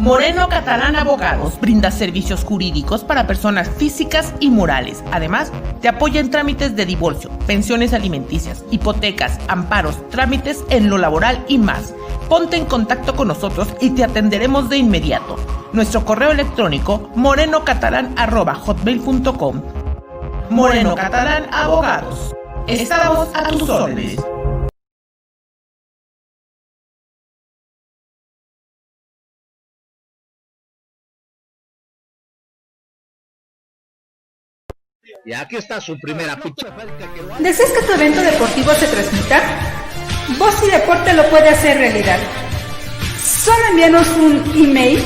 Moreno Catalán Abogados brinda servicios jurídicos para personas físicas y morales. Además, te apoya en trámites de divorcio, pensiones alimenticias, hipotecas, amparos, trámites en lo laboral y más. Ponte en contacto con nosotros y te atenderemos de inmediato. Nuestro correo electrónico morenocatalan@hotmail.com. Moreno Catalán Abogados. Estamos a tus órdenes. Y aquí está su primera ficha. ¿Deseas que tu evento deportivo se transmita? Voz y Deporte lo puede hacer realidad. Solo envíanos un email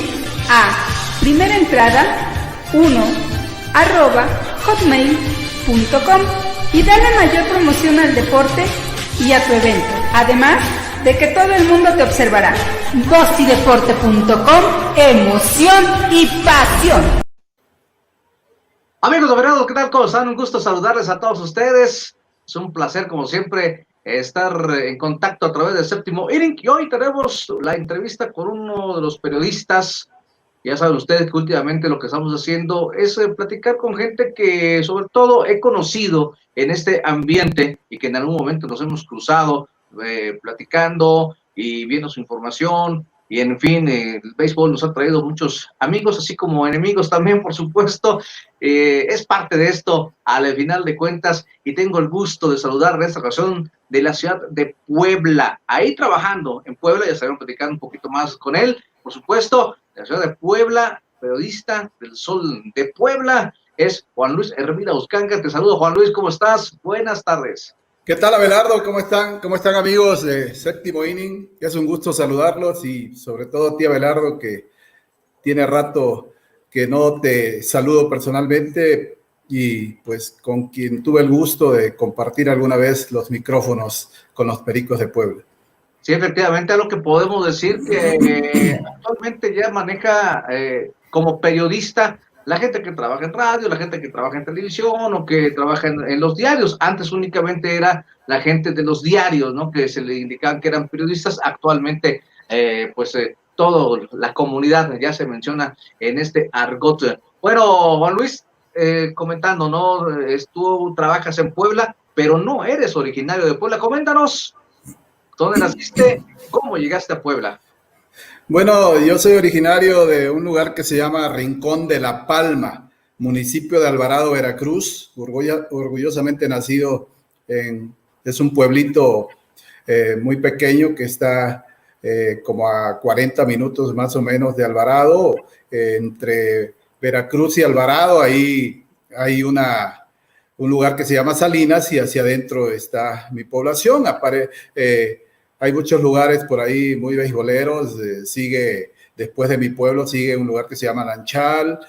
a primeraentrada1@hotmail.com y dale mayor promoción al deporte y a tu evento. Además de que todo el mundo te observará. vozydeporte.com, emoción y pasión. Amigos de Venados, ¿qué tal? ¿Cómo están? Un gusto saludarles a todos ustedes. Es un placer, como siempre, estar en contacto a través del Séptimo Inning. Y hoy tenemos la entrevista con uno de los periodistas. Ya saben ustedes que últimamente lo que estamos haciendo es platicar con gente que, sobre todo, he conocido en este ambiente y que en algún momento nos hemos cruzado platicando y viendo su información. Y en fin, el béisbol nos ha traído muchos amigos, así como enemigos también, por supuesto. Es parte de esto, al final de cuentas, y tengo el gusto de saludar en esta ocasión de la ciudad de Puebla. Ahí trabajando en Puebla, ya estaremos platicando un poquito más con él, por supuesto. De la ciudad de Puebla, periodista del Sol de Puebla, es Juan Luis Hermida Uscanga. Te saludo, Juan Luis, ¿cómo estás? Buenas tardes. ¿Qué tal, Abelardo? ¿Cómo están? ¿Cómo están, amigos de Séptimo Inning? Es un gusto saludarlos y sobre todo a ti, Abelardo, que tiene rato que no te saludo personalmente y pues con quien tuve el gusto de compartir alguna vez los micrófonos con los Pericos de Puebla. Sí, efectivamente, es lo que podemos decir que actualmente ya maneja como periodista la gente que trabaja en radio, la gente que trabaja en televisión o que trabaja en los diarios. Antes únicamente era la gente de los diarios, ¿no? Que se le indicaban que eran periodistas. Actualmente, toda la comunidad ya se menciona en este argot. Bueno, Juan Luis, comentando, ¿no? Tú trabajas en Puebla, pero no eres originario de Puebla. Coméntanos, ¿dónde naciste? ¿Cómo llegaste a Puebla? Bueno, yo soy originario de un lugar que se llama Rincón de la Palma, municipio de Alvarado, Veracruz, orgullosamente nacido es un pueblito muy pequeño que está como a 40 minutos más o menos de Alvarado, entre Veracruz y Alvarado. Ahí hay un lugar que se llama Salinas y hacia adentro está mi población. Hay muchos lugares por ahí muy beisboleros. Después de mi pueblo, sigue un lugar que se llama Lanchal,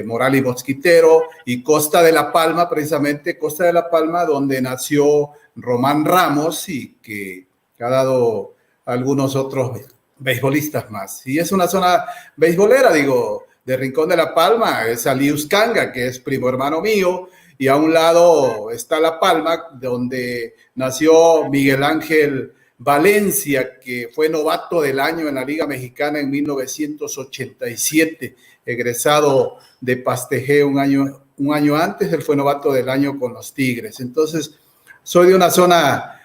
Moral y Mosquitero, y Costa de la Palma, precisamente Costa de la Palma, donde nació Román Ramos y que ha dado algunos otros beisbolistas más. Y es una zona beisbolera, de Rincón de la Palma. Es Ali Uscanga, que es primo hermano mío, y a un lado está La Palma, donde nació Miguel Ángel Valencia, que fue novato del año en la Liga Mexicana en 1987, egresado de Pastejé un año antes. Él fue novato del año con los Tigres. Entonces, soy de una zona,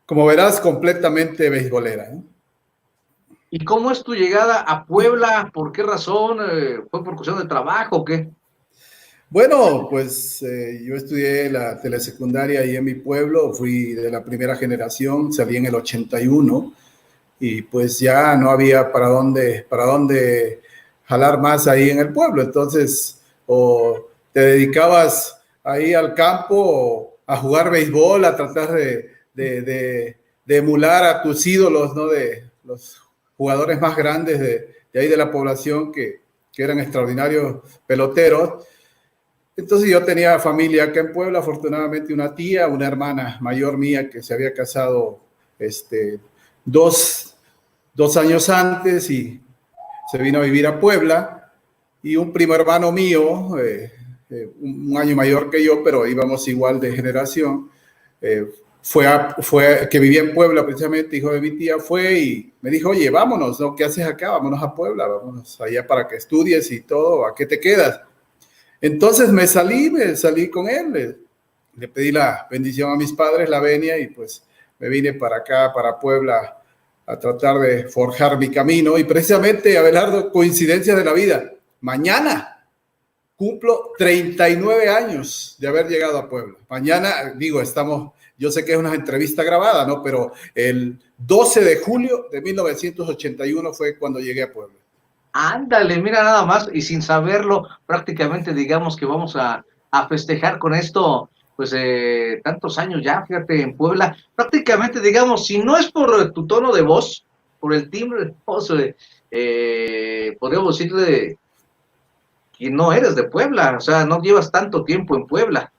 como verás, completamente beisbolera, ¿eh? ¿Y cómo es tu llegada a Puebla? ¿Por qué razón? ¿Fue por cuestión de trabajo o qué? Bueno, pues yo estudié la telesecundaria ahí en mi pueblo, fui de la primera generación, salí en el 81 y pues ya no había para dónde jalar más ahí en el pueblo. Entonces, o te dedicabas ahí al campo a jugar béisbol, a tratar de emular a tus ídolos, ¿no? De los jugadores más grandes de ahí de la población que eran extraordinarios peloteros. Entonces yo tenía familia acá en Puebla, afortunadamente una tía, una hermana mayor mía que se había casado dos años antes y se vino a vivir a Puebla, y un primo hermano mío, un año mayor que yo, pero íbamos igual de generación, que vivía en Puebla precisamente, hijo de mi tía, fue y me dijo, oye, vámonos, ¿no? ¿Qué haces acá? Vámonos a Puebla, vámonos allá para que estudies y todo, ¿a qué te quedas? Entonces me salí con él, le pedí la bendición a mis padres, la venia, y pues me vine para acá, para Puebla, a tratar de forjar mi camino. Y precisamente, Abelardo, coincidencia de la vida, mañana cumplo 39 años de haber llegado a Puebla. Mañana, yo sé que es una entrevista grabada, ¿no? Pero el 12 de julio de 1981 fue cuando llegué a Puebla. Ándale, mira nada más, y sin saberlo, prácticamente digamos que vamos a festejar con esto, pues tantos años ya, fíjate, en Puebla. Prácticamente digamos, si no es por tu tono de voz, por el timbre de voz, podríamos decirle que no eres de Puebla, o sea, no llevas tanto tiempo en Puebla.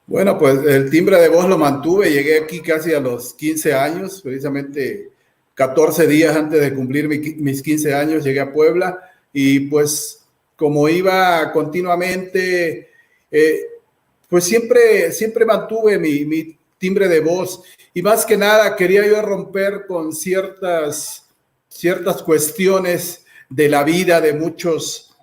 Bueno, pues el timbre de voz lo mantuve, llegué aquí casi a los 15 años, precisamente 14 días antes de cumplir mis 15 años llegué a Puebla, y pues como iba continuamente, pues siempre mantuve mi timbre de voz, y más que nada quería yo romper con ciertas cuestiones de la vida de muchos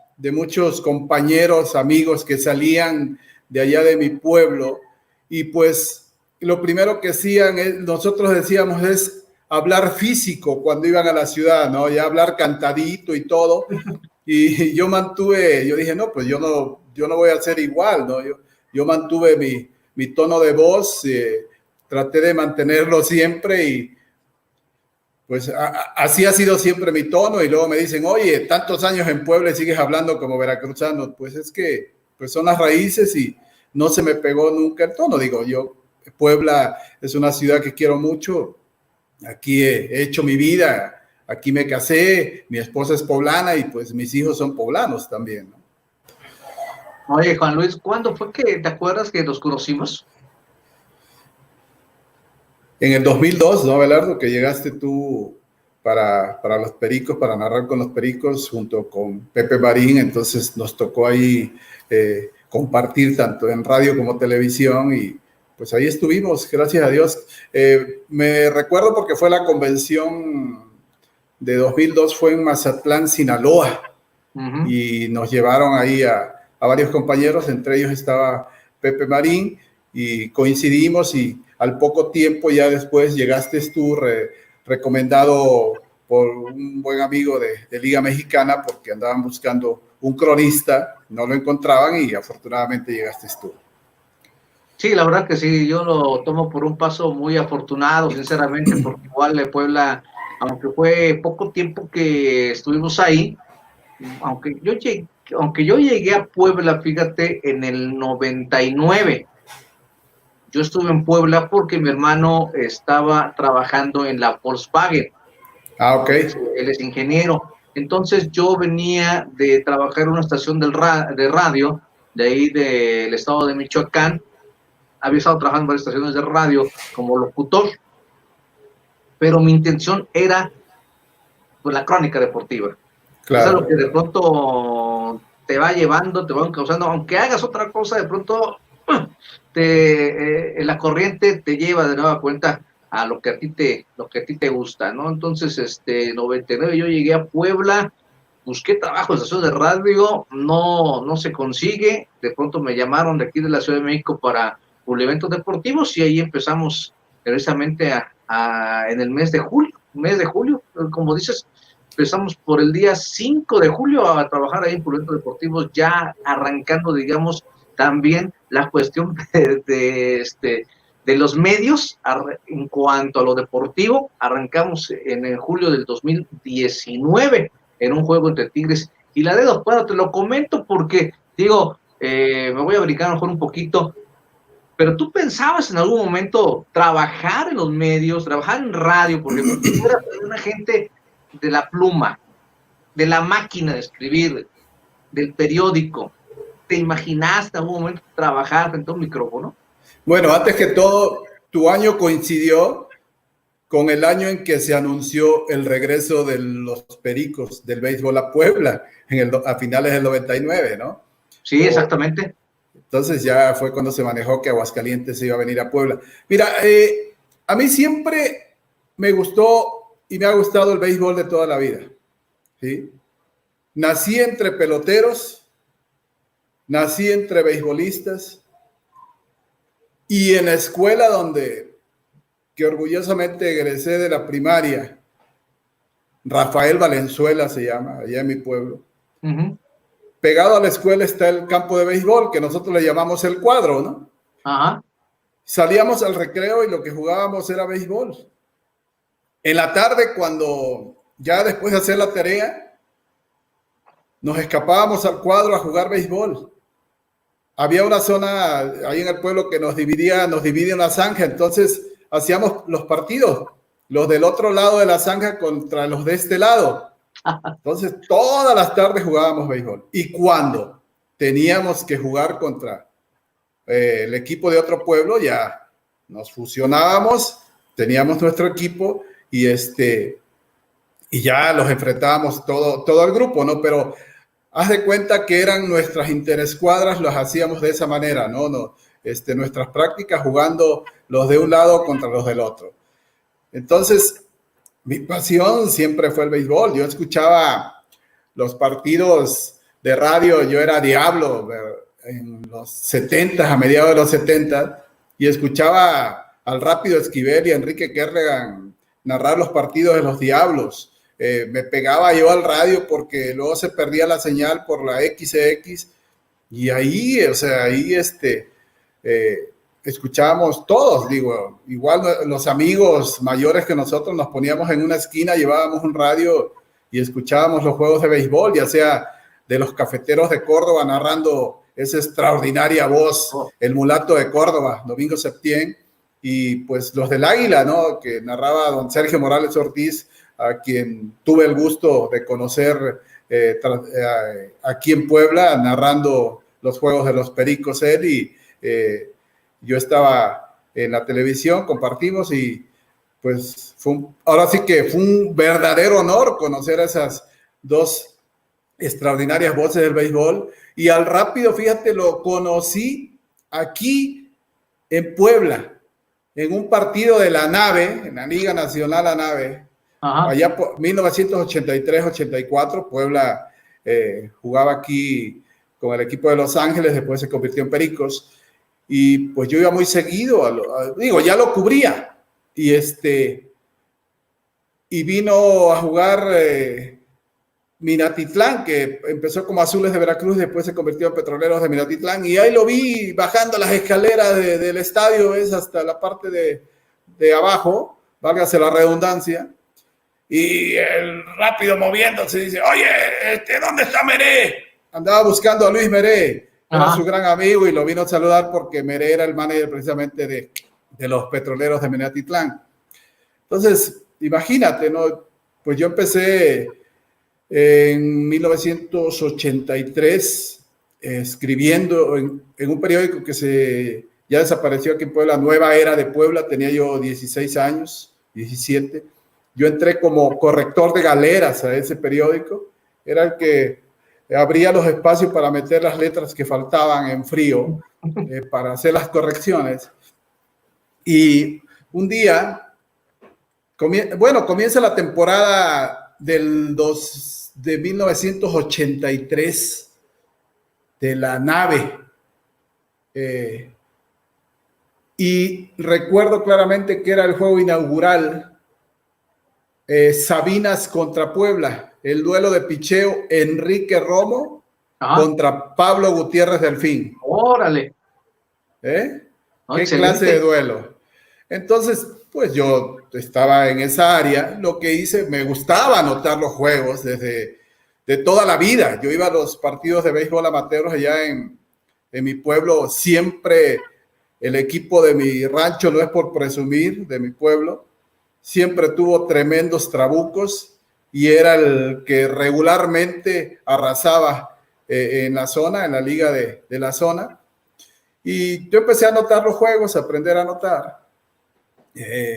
compañeros, amigos que salían de allá de mi pueblo, y pues lo primero que hacían, nosotros decíamos, es hablar físico cuando iban a la ciudad, ¿no? Ya hablar cantadito y todo, y yo dije, no, pues yo no voy a ser igual, ¿no? Yo mantuve mi tono de voz, traté de mantenerlo siempre, y pues así ha sido siempre mi tono. Y luego me dicen, oye, tantos años en Puebla y sigues hablando como veracruzano. Pues es que pues son las raíces y no se me pegó nunca el tono. Digo, Puebla es una ciudad que quiero mucho. Aquí he hecho mi vida, aquí me casé, mi esposa es poblana y pues mis hijos son poblanos también, ¿no? Oye, Juan Luis, ¿cuándo fue que te acuerdas que nos conocimos? En el 2002, ¿no, Abelardo? Que llegaste tú para los Pericos, para narrar con los Pericos junto con Pepe Marín. Entonces nos tocó ahí compartir tanto en radio como televisión, y pues ahí estuvimos, gracias a Dios. Me recuerdo porque fue la convención de 2002, fue en Mazatlán, Sinaloa, y nos llevaron ahí a varios compañeros, entre ellos estaba Pepe Marín, y coincidimos, y al poco tiempo ya después llegaste tú recomendado por un buen amigo de Liga Mexicana, porque andaban buscando un cronista, no lo encontraban y afortunadamente llegaste tú. Sí, la verdad que sí, yo lo tomo por un paso muy afortunado, sinceramente, porque igual de Puebla, aunque fue poco tiempo que estuvimos ahí, aunque yo llegué a Puebla, fíjate, en el 99. Yo estuve en Puebla porque mi hermano estaba trabajando en la Volkswagen. Ah, ok. Él es ingeniero. Entonces yo venía de trabajar en una estación de radio, de ahí del estado de Michoacán. Había estado trabajando en varias estaciones de radio como locutor, pero mi intención era pues la crónica deportiva. Claro. Es algo que de pronto te va llevando, te va causando, aunque hagas otra cosa, de pronto la corriente te lleva de nueva cuenta a lo que a ti te gusta, ¿no? Entonces, 99 yo llegué a Puebla, busqué trabajo en estación de radio, no se consigue. De pronto me llamaron de aquí de la Ciudad de México para un evento deportivos, y ahí empezamos precisamente en el mes de julio, como dices, empezamos por el día 5 de julio a trabajar ahí en eventos deportivos, ya arrancando, digamos, también la cuestión de los medios en cuanto a lo deportivo. Arrancamos en julio del 2019 en un juego entre Tigres y Laredo. Bueno, te lo comento porque, digo, me voy a brincar a lo mejor un poquito, pero tú pensabas en algún momento trabajar en los medios, trabajar en radio, porque tú eras una gente de la pluma, de la máquina de escribir, del periódico. ¿Te imaginaste en algún momento trabajar frente a un micrófono? Bueno, antes que todo, tu año coincidió con el año en que se anunció el regreso de los Pericos del béisbol a Puebla, a finales del 99, ¿no? Sí, exactamente. Entonces ya fue cuando se manejó que Aguascalientes se iba a venir a Puebla. Mira, a mí siempre me gustó y me ha gustado el béisbol de toda la vida, ¿sí? Nací entre peloteros, nací entre beisbolistas y en la escuela que orgullosamente egresé de la primaria, Rafael Valenzuela se llama, allá en mi pueblo. Uh-huh. Pegado a la escuela está el campo de béisbol, que nosotros le llamamos el cuadro, ¿no? Ajá. Salíamos al recreo y lo que jugábamos era béisbol. En la tarde, cuando ya después de hacer la tarea, nos escapábamos al cuadro a jugar béisbol. Había una zona ahí en el pueblo que nos divide una zanja, entonces hacíamos los partidos, los del otro lado de la zanja contra los de este lado. Entonces, todas las tardes jugábamos béisbol. Y cuando teníamos que jugar contra el equipo de otro pueblo, ya nos fusionábamos, teníamos nuestro equipo y ya los enfrentábamos todo el grupo, ¿no? Pero haz de cuenta que eran nuestras interescuadras, las hacíamos de esa manera, ¿no? Nuestras prácticas jugando los de un lado contra los del otro. Entonces, mi pasión siempre fue el béisbol. Yo escuchaba los partidos de radio, yo era diablo en los 70, a mediados de los 70, y escuchaba al Rápido Esquivel y a Enrique Kerrigan narrar los partidos de los Diablos. Me pegaba yo al radio porque luego se perdía la señal por la XX, y ahí, escuchábamos todos, digo, igual los amigos mayores que nosotros nos poníamos en una esquina, llevábamos un radio y escuchábamos los juegos de béisbol, ya sea de los Cafeteros de Córdoba narrando esa extraordinaria voz, el mulato de Córdoba, Domingo Septién, y pues los del Águila, ¿no? Que narraba don Sergio Morales Ortiz, a quien tuve el gusto de conocer aquí en Puebla, narrando los juegos de los Pericos, él, y yo estaba en la televisión, compartimos, y pues ahora sí que fue un verdadero honor conocer a esas dos extraordinarias voces del béisbol. Y al Rápido, fíjate, lo conocí aquí en Puebla, en un partido de la Nave, en la Liga Nacional La Nave. Ajá. Allá por 1983-84, Puebla jugaba aquí con el equipo de Los Ángeles, después se convirtió en Pericos, y pues yo iba muy seguido, ya lo cubría, y vino a jugar Minatitlán, que empezó como Azules de Veracruz, después se convirtió en Petroleros de Minatitlán, y ahí lo vi bajando las escaleras del estadio, hasta la parte de abajo, válgase la redundancia, y el Rápido moviéndose, dice, oye, ¿dónde está Meré? Andaba buscando a Luis Meré, era su gran amigo, y lo vino a saludar porque Meré era el manager precisamente de los Petroleros de Minatitlán. Entonces, imagínate, ¿no? Pues yo empecé en 1983 escribiendo en un periódico que ya desapareció aquí en Puebla, Nueva Era de Puebla, tenía yo 16 años, 17. Yo entré como corrector de galeras a ese periódico, era el que abría los espacios para meter las letras que faltaban en frío, para hacer las correcciones. Y un día, comienza la temporada de 1983 de la Nave. Y recuerdo claramente que era el juego inaugural, Sabinas contra Puebla, el duelo de picheo Enrique Romo contra Pablo Gutiérrez Delfín. ¡Órale! ¿Qué clase de duelo? Entonces, pues yo estaba en esa área, lo que hice, me gustaba anotar los juegos de toda la vida. Yo iba a los partidos de béisbol amateurs allá en mi pueblo, siempre el equipo de mi rancho, no es por presumir, de mi pueblo, siempre tuvo tremendos trabucos y era el que regularmente arrasaba en la zona, en la liga de la zona. Y yo empecé a anotar los juegos, a aprender a anotar.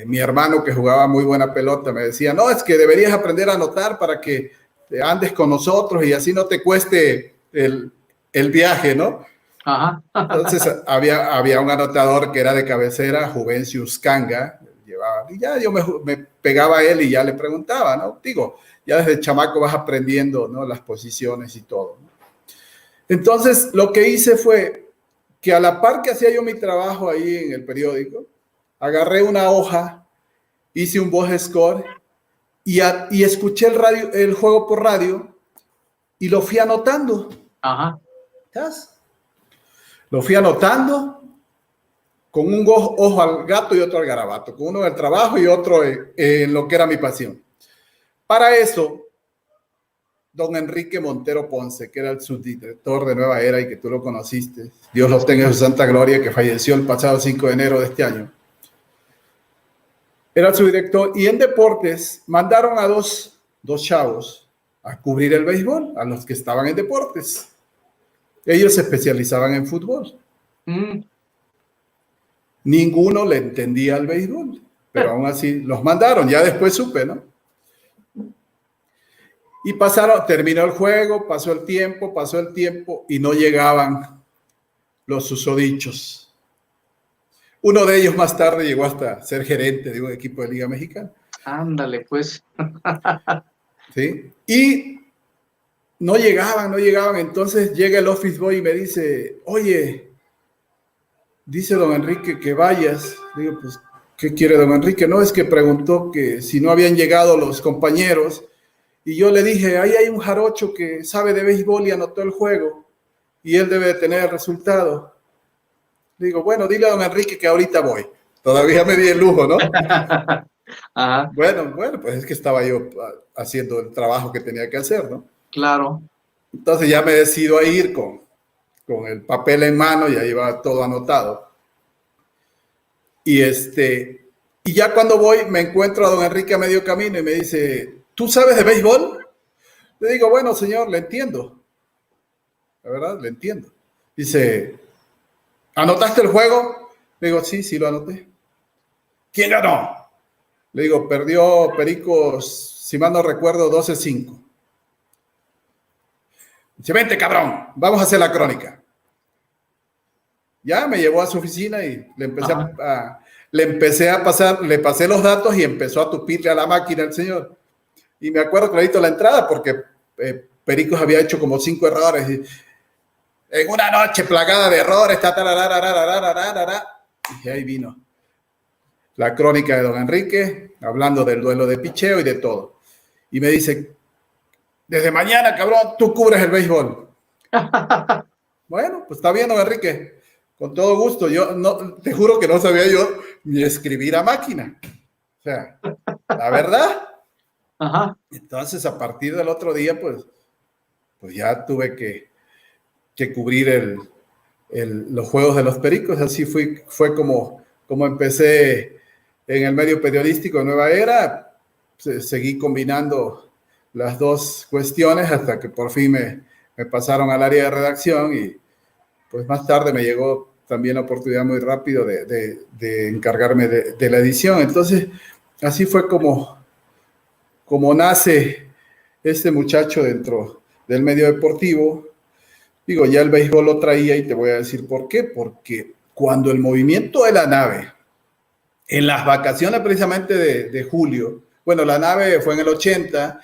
Mi hermano, que jugaba muy buena pelota, me decía, no, es que deberías aprender a anotar para que andes con nosotros y así no te cueste el viaje, ¿no? Ajá. Entonces había un anotador que era de cabecera, Juvencio Uscanga, y ya yo me pegaba a él y ya le preguntaba, ¿no? Digo, ya desde chamaco vas aprendiendo, ¿no? Las posiciones y todo, ¿no? Entonces, lo que hice fue que a la par que hacía yo mi trabajo ahí en el periódico, agarré una hoja, hice un voice score y escuché el juego por radio y lo fui anotando. Ajá. ¿Sabes? Lo fui anotando con un ojo al gato y otro al garabato, con uno en el trabajo y otro en lo que era mi pasión. Para eso, don Enrique Montero Ponce, que era el subdirector de Nueva Era y que tú lo conociste, Dios lo tenga en su santa gloria, que falleció el pasado 5 de enero de este año, era el subdirector, y en deportes mandaron a dos chavos a cubrir el béisbol, a los que estaban en deportes. Ellos se especializaban en fútbol. Ninguno le entendía al béisbol, pero aún así los mandaron, ya después supe, ¿no? Y terminó el juego, pasó el tiempo y no llegaban los susodichos. Uno de ellos más tarde llegó hasta ser gerente de un equipo de Liga Mexicana. Ándale, pues. ¿Sí? Y no llegaban. Entonces llega el office boy y me dice, oye, dice don Enrique que vayas. Digo, pues, ¿qué quiere don Enrique? No, es que preguntó que si no habían llegado los compañeros. Y yo le dije, ahí hay un jarocho que sabe de béisbol y anotó el juego. Y él debe de tener el resultado. Digo, bueno, dile a don Enrique que ahorita voy. Todavía me di el lujo, ¿no? Ajá. Bueno, pues es que estaba yo haciendo el trabajo que tenía que hacer, ¿no? Claro. Entonces ya me decido a ir con el papel en mano y ahí va todo anotado. Y ya cuando voy me encuentro a don Enrique a medio camino y me dice, ¿tú sabes de béisbol? Le digo, bueno, señor, le entiendo. La verdad, le entiendo. Dice, ¿anotaste el juego? Le digo, sí, lo anoté. ¿Quién ganó? Le digo, perdió Pericos, si mal no recuerdo, 12-5. Dice, vente, cabrón, vamos a hacer la crónica. Ya me llevó a su oficina y le empecé a pasar, le pasé los datos y empezó a tupirle a la máquina el señor. Y me acuerdo clarito la entrada porque Pericos había hecho como 5 errores. Y, en una noche plagada de errores, y ahí vino la crónica de don Enrique, hablando del duelo de picheo y de todo. Y me dice, desde mañana, cabrón, tú cubres el béisbol. Bueno, pues está bien, don Enrique, con todo gusto. Yo no, te juro que no sabía yo ni escribir a máquina. O sea, la verdad. Ajá. Entonces, a partir del otro día, pues ya tuve que cubrir los juegos de los Pericos. Así fue como empecé en el medio periodístico de Nueva Era. Seguí combinando las dos cuestiones hasta que por fin me pasaron al área de redacción y pues más tarde me llegó también la oportunidad muy rápido de encargarme de la edición. Entonces, así fue como nace este muchacho dentro del medio deportivo. Digo, ya el béisbol lo traía y te voy a decir por qué. Porque cuando el movimiento de la nave, en las vacaciones precisamente de julio, bueno, la nave fue en el 80,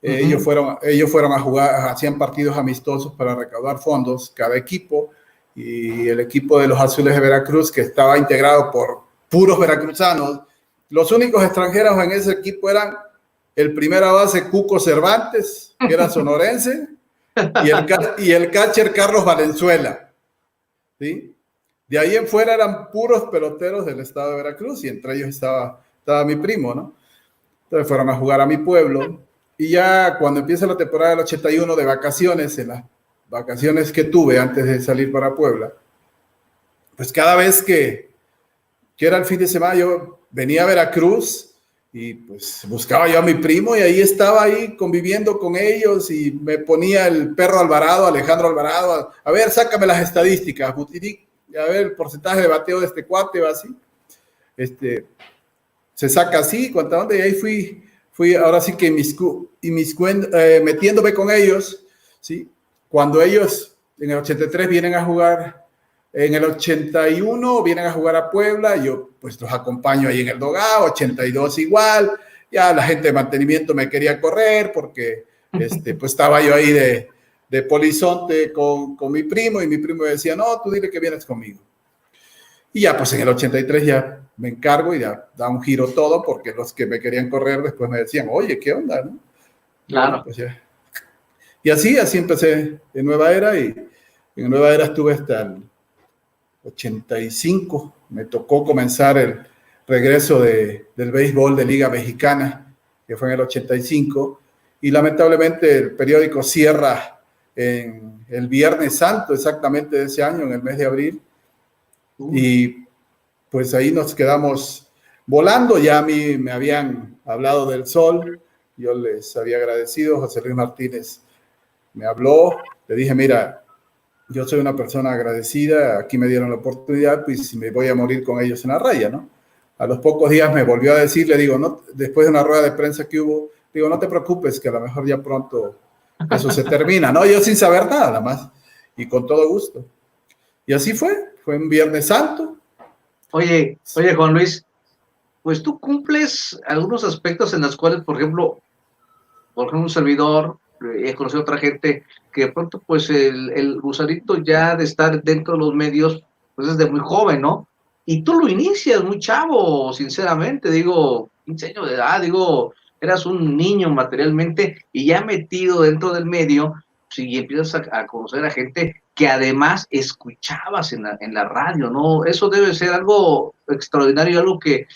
ellos fueron a jugar, hacían partidos amistosos para recaudar fondos, cada equipo, y el equipo de los Azules de Veracruz, que estaba integrado por puros veracruzanos, los únicos extranjeros en ese equipo eran el primera base Cuco Cervantes, que era sonorense, y el catcher Carlos Valenzuela, ¿sí? De ahí en fuera eran puros peloteros del estado de Veracruz y entre ellos estaba mi primo, ¿no? Entonces fueron a jugar a mi pueblo y ya cuando empieza la temporada del 81 de vacaciones, en las vacaciones que tuve antes de salir para Puebla, pues cada vez que era el fin de semana yo venía a Veracruz y pues buscaba yo a mi primo y ahí estaba ahí conviviendo con ellos y me ponía el perro Alvarado, Alejandro Alvarado, a ver, sácame las estadísticas, Butidic, a ver el porcentaje de bateo de este cuate, va así. Se saca así, cuánta onda, y ahí fui ahora sí que metiéndome con ellos, ¿sí? Cuando ellos en el 83 vienen a jugar En el 81 vienen a jugar a Puebla, yo pues los acompaño ahí en el Dogao, 82 igual, ya la gente de mantenimiento me quería correr porque pues estaba yo ahí de polizonte con mi primo y mi primo me decía, no, tú dile que vienes conmigo. Y ya pues en el 83 ya me encargo y ya da un giro todo porque los que me querían correr después me decían, oye, ¿qué onda? ¿No? Claro. Bueno, pues ya. Y así empecé en Nueva Era y en Nueva Era estuve hasta el 85, me tocó comenzar el regreso del béisbol de Liga Mexicana, que fue en el 85, y lamentablemente el periódico cierra en el Viernes Santo exactamente de ese año, en el mes de abril, y pues ahí nos quedamos volando. Ya a mí me habían hablado del Sol, yo les había agradecido, José Luis Martínez me habló, le dije, mira, yo soy una persona agradecida, aquí me dieron la oportunidad, pues me voy a morir con ellos en la raya, ¿no? A los pocos días me volvió a decir, le digo, no, después de una rueda de prensa que hubo, digo, no te preocupes, que a lo mejor ya pronto eso se termina, ¿no? Yo sin saber nada más, y con todo gusto. Y así fue un Viernes Santo. Oye, Juan Luis, pues tú cumples algunos aspectos en los cuales, por ejemplo, un servidor, he conocido a otra gente que de pronto pues el gusanito ya de estar dentro de los medios pues desde muy joven, ¿no? Y tú lo inicias muy chavo, sinceramente, digo, 15 años de edad, digo, eras un niño materialmente y ya metido dentro del medio, sí, y empiezas a conocer a gente que además escuchabas en la radio, ¿no? Eso debe ser algo extraordinario, algo que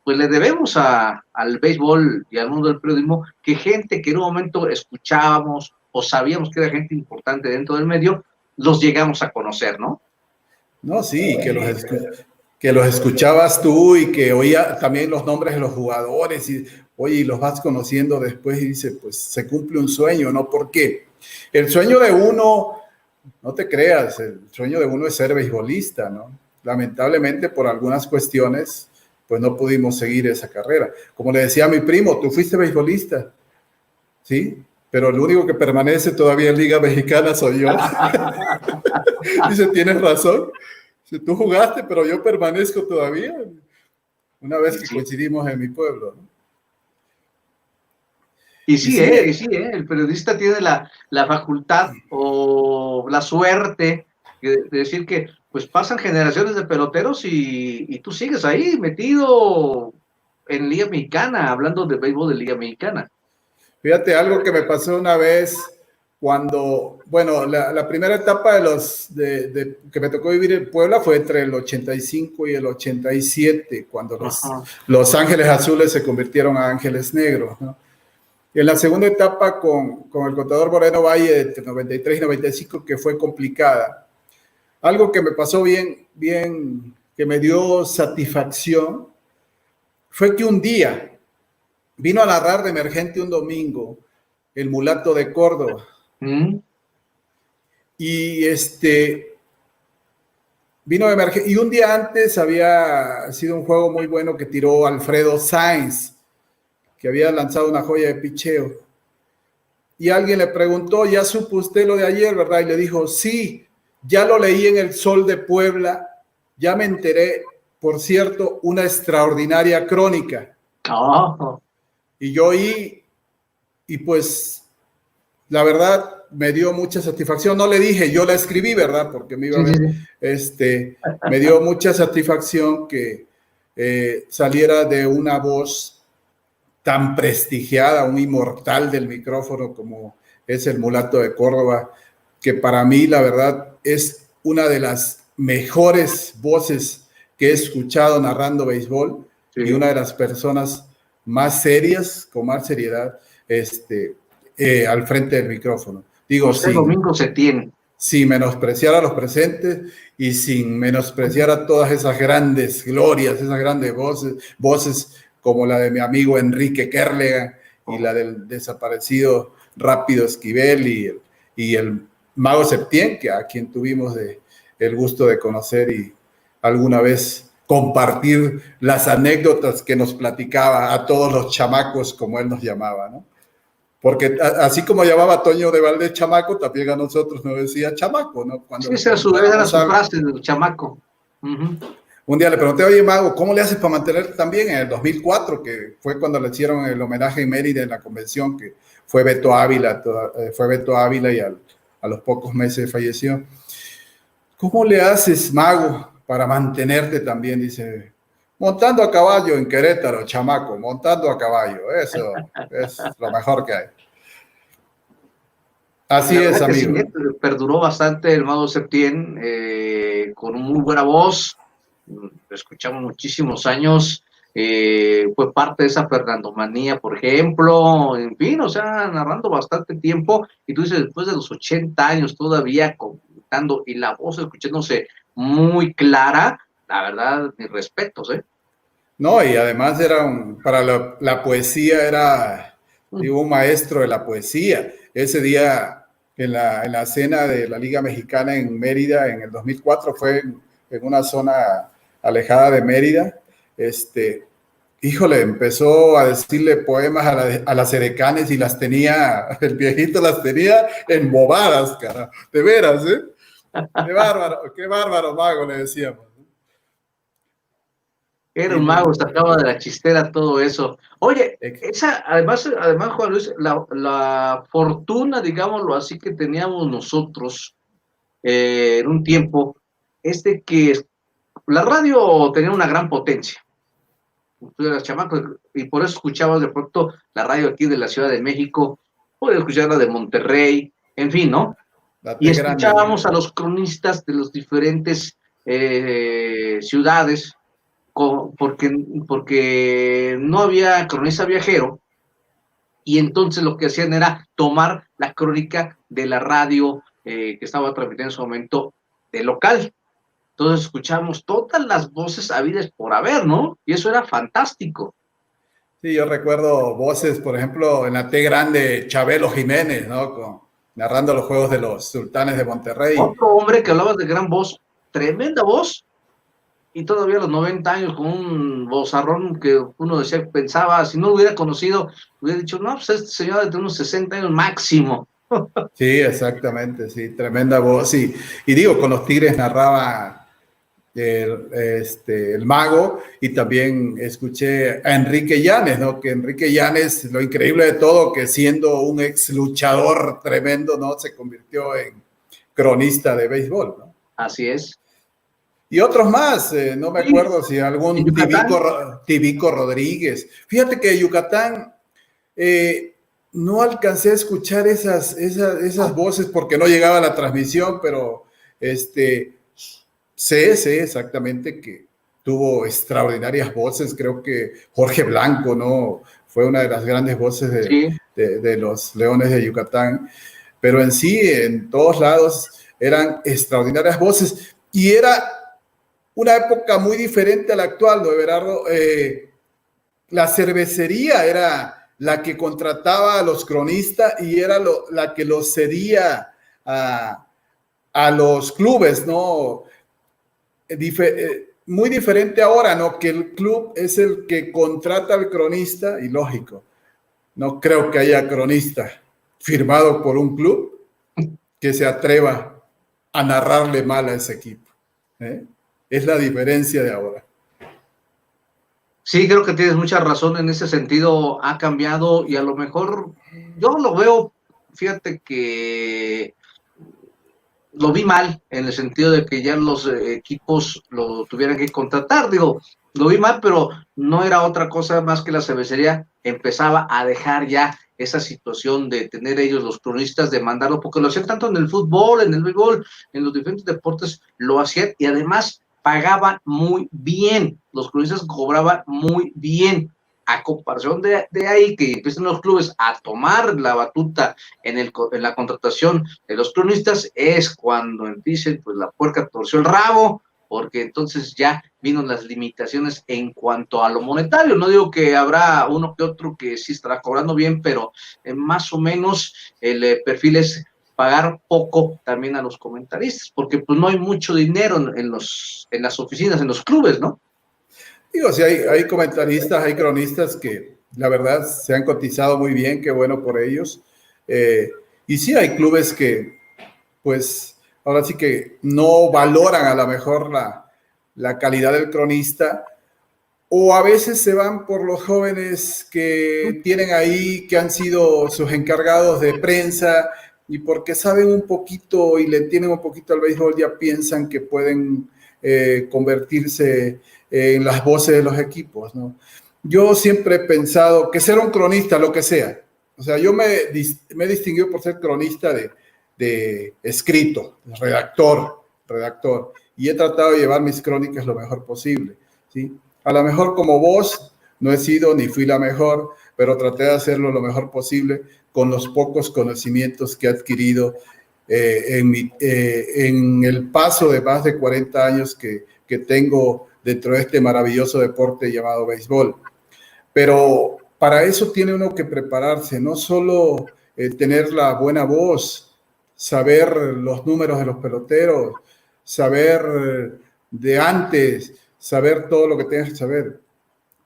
pues le debemos al béisbol y al mundo del periodismo, que gente que en un momento escuchábamos o sabíamos que era gente importante dentro del medio, los llegamos a conocer, ¿no? No, sí, que los escuchabas tú y que oía también los nombres de los jugadores y, oye, y los vas conociendo después y dice, pues se cumple un sueño, ¿no? Porque el sueño de uno, no te creas, el sueño de uno es ser beisbolista, ¿no? Lamentablemente por algunas cuestiones, pues no pudimos seguir esa carrera. Como le decía a mi primo, tú fuiste beisbolista, ¿sí? Pero el único que permanece todavía en Liga Mexicana soy yo. Dice, tienes razón. Si tú jugaste, pero yo permanezco todavía. Una vez que coincidimos en mi pueblo, ¿no? Y sí, el periodista tiene la facultad o la suerte de decir que pues pasan generaciones de peloteros y tú sigues ahí metido en Liga Mexicana, hablando de béisbol de Liga Mexicana. Fíjate, algo que me pasó una vez cuando, bueno, la primera etapa que me tocó vivir en Puebla fue entre el 85 y el 87, cuando los Ángeles Azules se convirtieron a Ángeles Negros, ¿no? Y en la segunda etapa con el contador Moreno Valle entre 93 y 95, que fue complicada. Algo que me pasó bien, que me dio satisfacción, fue que un día vino a narrar de emergente un domingo el mulato de Córdoba. Y vino de emergente, y un día antes había sido un juego muy bueno que tiró Alfredo Sainz, que había lanzado una joya de picheo. Y alguien le preguntó, ¿ya supo usted lo de ayer, verdad? Y le dijo, sí, ya lo leí en El Sol de Puebla, ya me enteré, por cierto, una extraordinaria crónica. Oh. Y yo oí, y pues, la verdad, me dio mucha satisfacción. No le dije, yo la escribí, ¿verdad? Porque me iba a ver, me dio mucha satisfacción que saliera de una voz tan prestigiada, un inmortal del micrófono como es el mulato de Córdoba, que para mí, la verdad, es una de las mejores voces que he escuchado narrando béisbol, y una de las personas más serias, con más seriedad, al frente del micrófono. Digo, este domingo se tiene. Sin menospreciar a los presentes y sin menospreciar a todas esas grandes glorias, esas grandes voces como la de mi amigo Enrique Kerlegan y la del desaparecido Rápido Esquivel y el Mago Septién, a quien tuvimos el gusto de conocer y alguna vez compartir las anécdotas que nos platicaba a todos los chamacos, como él nos llamaba, ¿no? porque así como llamaba a Toño de Valdés chamaco, también a nosotros nos decía chamaco, ¿no? Cuando Sí, esa era su frase del chamaco. Un día le pregunté, oye, Mago, ¿cómo le haces para mantenerte también en el 2004, que fue cuando le hicieron el homenaje en Mérida en la convención, que fue Beto Ávila y a los pocos meses falleció? ¿Cómo le haces, Mago, para mantenerte también? Dice, montando a caballo en Querétaro, chamaco, montando a caballo. Eso es lo mejor que hay. Así es, amigo. Sí, perduró bastante el Mago Septién, con muy buena voz. Lo escuchamos muchísimos años. Fue parte de esa Fernandomanía, por ejemplo. En fin, o sea, narrando bastante tiempo. Y tú dices, después de los 80 años todavía contando y la voz escuchándose muy clara, la verdad, mis respetos, ¿eh? No, y además para la poesía era, digo, un maestro de la poesía. Ese día en la cena de la Liga Mexicana en Mérida en el 2004 fue en una zona alejada de Mérida. Híjole, empezó a decirle poemas a las edecanes y el viejito las tenía embobadas, cara. De veras, ¿eh? Qué bárbaro, Mago, le decíamos. Era un mago, sacaba de la chistera todo eso. Oye, además, Juan Luis, la fortuna, digámoslo así, que teníamos nosotros en un tiempo, es de que la radio tenía una gran potencia. Tú eras chamaco y por eso escuchabas de pronto la radio aquí de la Ciudad de México, podías escuchar la de Monterrey, en fin, ¿no? Y escuchábamos a los cronistas de las diferentes ciudades, porque no había cronista viajero, y entonces lo que hacían era tomar la crónica de la radio que estaba transmitiendo en su momento de local. Entonces escuchamos todas las voces habidas por haber, ¿no? Y eso era fantástico. Sí, yo recuerdo voces, por ejemplo, en la T grande, Chabelo Jiménez, ¿no? Narrando los juegos de los Sultanes de Monterrey. Otro hombre que hablaba de gran voz, tremenda voz, y todavía a los 90 años con un vozarrón que uno decía, pensaba, si no lo hubiera conocido, hubiera dicho, no, pues este señor de unos 60 años máximo. Sí, exactamente, sí, tremenda voz. Y digo, con los Tigres narraba el Mago, y también escuché a Enrique Llanes, ¿no? Que Enrique Llanes, lo increíble de todo, que siendo un ex luchador tremendo, ¿no? Se convirtió en cronista de béisbol, ¿no? Así es. Y otros más, no me acuerdo si algún Tibico Rodríguez. Fíjate que Yucatán no alcancé a escuchar esas voces porque no llegaba a la transmisión, pero sé exactamente que tuvo extraordinarias voces. Creo que Jorge Blanco, ¿no? Fue una de las grandes voces de los Leones de Yucatán. Pero en sí, en todos lados, eran extraordinarias voces. Y era una época muy diferente a la actual, ¿no, Everardo? La cervecería era la que contrataba a los cronistas y era la que los cedía a los clubes, ¿no? Muy diferente ahora, ¿no? Que el club es el que contrata al cronista, y lógico, no creo que haya cronista firmado por un club que se atreva a narrarle mal a ese equipo, ¿eh? Es la diferencia de ahora. Sí, creo que tienes mucha razón en ese sentido, ha cambiado, y a lo mejor yo lo veo, fíjate que lo vi mal, en el sentido de que ya los equipos lo tuvieran que contratar. Digo, lo vi mal, pero no era otra cosa más que la cervecería empezaba a dejar ya esa situación de tener ellos los cronistas, de mandarlo, porque lo hacían tanto en el fútbol, en el béisbol, en los diferentes deportes, lo hacían, y además pagaban muy bien, los cronistas cobraban muy bien. A comparación de ahí, que empiezan los clubes a tomar la batuta en la contratación de los cronistas, es cuando dicen, pues la puerca torció el rabo, porque entonces ya vino las limitaciones en cuanto a lo monetario. No digo que habrá uno que otro que sí estará cobrando bien, pero más o menos el perfil es pagar poco también a los comentaristas, porque pues no hay mucho dinero en las oficinas, en los clubes, ¿no? Digo, sí, hay comentaristas, hay cronistas que la verdad se han cotizado muy bien, qué bueno por ellos. Y sí, hay clubes que, pues, ahora sí que no valoran a lo mejor la calidad del cronista, o a veces se van por los jóvenes que tienen ahí, que han sido sus encargados de prensa, y porque saben un poquito y le entienden un poquito al béisbol, ya piensan que pueden convertirse en las voces de los equipos, ¿no? Yo siempre he pensado que ser un cronista, lo que sea, o sea, yo me he distinguido por ser cronista de escrito, redactor, y he tratado de llevar mis crónicas lo mejor posible, ¿sí? A lo mejor como vos no he sido ni fui la mejor, pero traté de hacerlo lo mejor posible con los pocos conocimientos que he adquirido en el paso de más de 40 años que tengo dentro de este maravilloso deporte llamado béisbol. Pero para eso tiene uno que prepararse, no solo tener la buena voz, saber los números de los peloteros, saber de antes, saber todo lo que tienes que saber.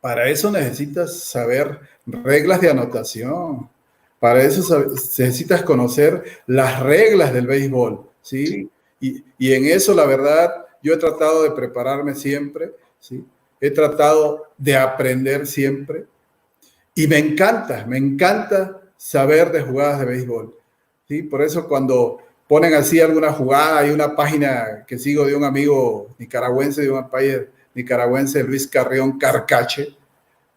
Para eso necesitas saber reglas de anotación. Para eso necesitas conocer las reglas del béisbol, ¿sí? Y en eso, la verdad, yo he tratado de prepararme siempre, ¿sí? He tratado de aprender siempre. Y me encanta saber de jugadas de béisbol, ¿sí? Por eso cuando ponen así alguna jugada, hay una página que sigo de un amigo nicaragüense, de un umpire nicaragüense, Luis Carrión Carcache,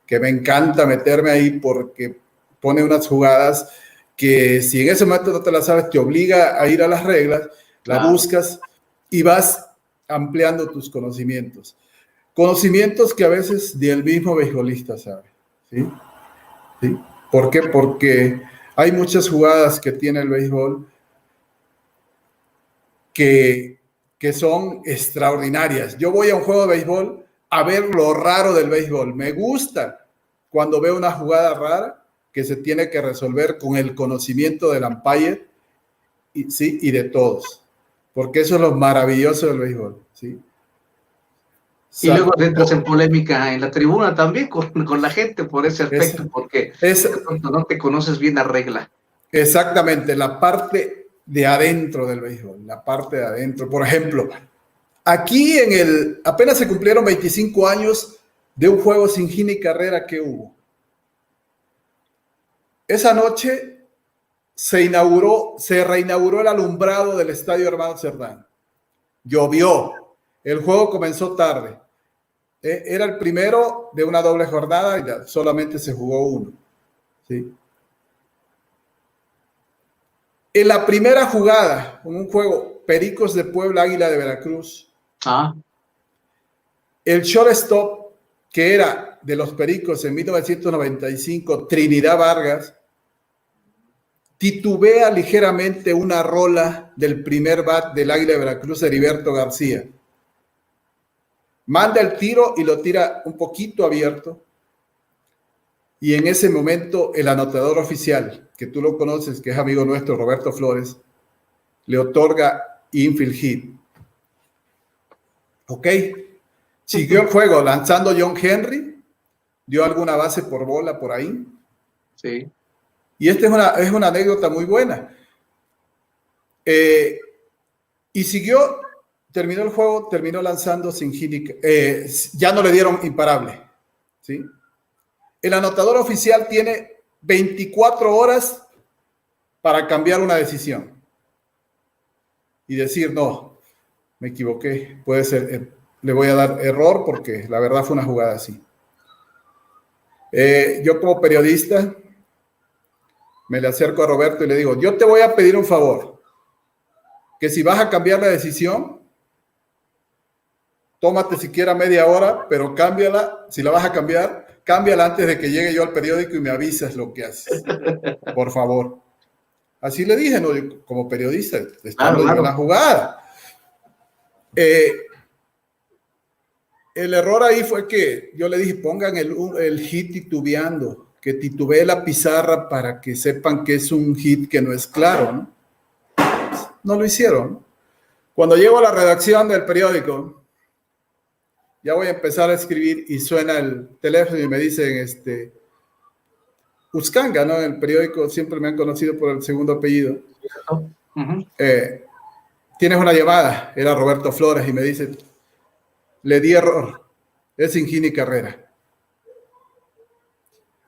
que me encanta meterme ahí porque pone unas jugadas que si en ese momento no te las sabes, te obliga a ir a las reglas, la buscas y vas ampliando tus conocimientos. Conocimientos que a veces ni el mismo beisbolista sabe, ¿sí? ¿Sí? ¿Por qué? Porque hay muchas jugadas que tiene el béisbol que son extraordinarias. Yo voy a un juego de béisbol a ver lo raro del béisbol. Me gusta cuando veo una jugada rara que se tiene que resolver con el conocimiento del umpire y de todos. Porque eso es lo maravilloso del béisbol, ¿sí? Y luego entras en polémica en la tribuna también con la gente por ese aspecto, porque no te conoces bien la regla. Exactamente, la parte de adentro del béisbol, la parte de adentro. Por ejemplo, aquí apenas se cumplieron 25 años de un juego sin hit ni carrera que hubo. Esa noche se reinauguró el alumbrado del Estadio Hermano Cerdán. Llovió, el juego comenzó tarde. Era el primero de una doble jornada y solamente se jugó uno, ¿sí? En la primera jugada, en un juego Pericos de Puebla, Águila de Veracruz, el shortstop, que era de los Pericos en 1995, Trinidad Vargas, titubea ligeramente una rola del primer bat del Águila de Veracruz, Heriberto García. Manda el tiro y lo tira un poquito abierto. Y en ese momento el anotador oficial, que tú lo conoces, que es amigo nuestro, Roberto Flores, le otorga infield hit. Ok. Siguió el juego lanzando John Henry, dio alguna base por bola por ahí. Sí. Y esta es una anécdota muy buena. Y terminó el juego, terminó lanzando sin hit. Ya no le dieron imparable, ¿sí? El anotador oficial tiene 24 horas para cambiar una decisión y decir, no, me equivoqué, puede ser, le voy a dar error porque la verdad fue una jugada así. Yo como periodista me le acerco a Roberto y le digo, yo te voy a pedir un favor, que si vas a cambiar la decisión, tómate siquiera media hora, pero cámbiala, si la vas a cambiar, cámbiala antes de que llegue yo al periódico y me avisas lo que haces, por favor. Así le dije, ¿no? Yo, como periodista, estando en la jugada. El error ahí fue que yo le dije, pongan el hit titubeando, que titubee la pizarra para que sepan que es un hit que no es claro, ¿no? No lo hicieron. Cuando llego a la redacción del periódico, ya voy a empezar a escribir y suena el teléfono y me dicen, Uscanga, ¿no? En el periódico siempre me han conocido por el segundo apellido. Tienes una llamada, era Roberto Flores, y me dice, le di error, es Singini Carrera.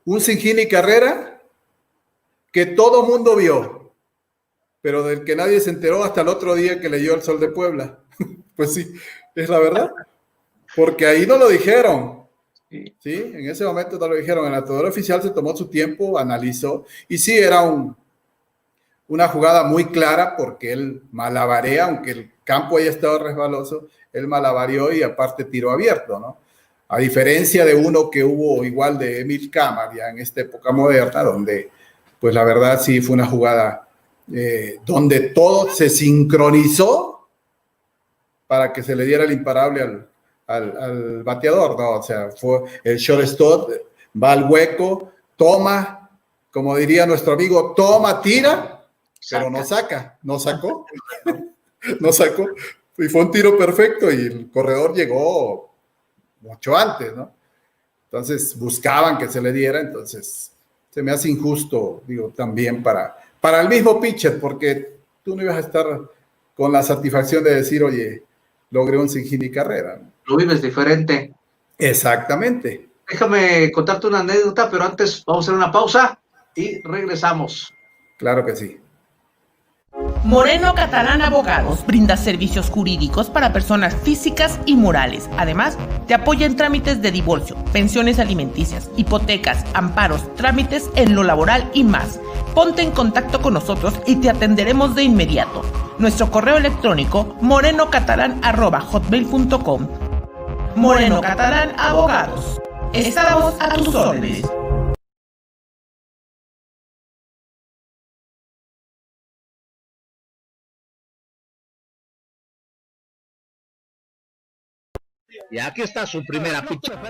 Un Singini Carrera que todo mundo vio, pero del que nadie se enteró hasta el otro día que leyó El Sol de Puebla. Pues sí, es la verdad, porque ahí no lo dijeron. Sí, en ese momento no lo dijeron. El notador oficial se tomó su tiempo, analizó, y sí, era una jugada muy clara porque él malabarea, aunque el campo haya estado resbaloso, él malabareó y aparte tiró abierto, ¿no? A diferencia de uno que hubo igual de Emil Cámara ya en esta época moderna, donde pues la verdad sí fue una jugada donde todo se sincronizó para que se le diera el imparable al bateador, ¿no? O sea, fue el shortstop, va al hueco, toma, como diría nuestro amigo, toma, tira, pero no saca, no sacó, no sacó, y fue un tiro perfecto y el corredor llegó mucho antes, ¿no? Entonces buscaban que se le diera, entonces se me hace injusto, digo, también para el mismo pitcher, porque tú no ibas a estar con la satisfacción de decir, oye, logré un Singini Carrera, ¿no? Lo vives diferente. Exactamente. Déjame contarte una anécdota, pero antes vamos a hacer una pausa y regresamos. Claro que sí. Moreno Catalán Abogados brinda servicios jurídicos para personas físicas y morales. Además, te apoya en trámites de divorcio, pensiones alimenticias, hipotecas, amparos, trámites en lo laboral y más. Ponte en contacto con nosotros y te atenderemos de inmediato. Nuestro correo electrónico morenocatalán@hotmail.com. Moreno Catalán Abogados. Estamos a tus órdenes. Y aquí está su primera picha.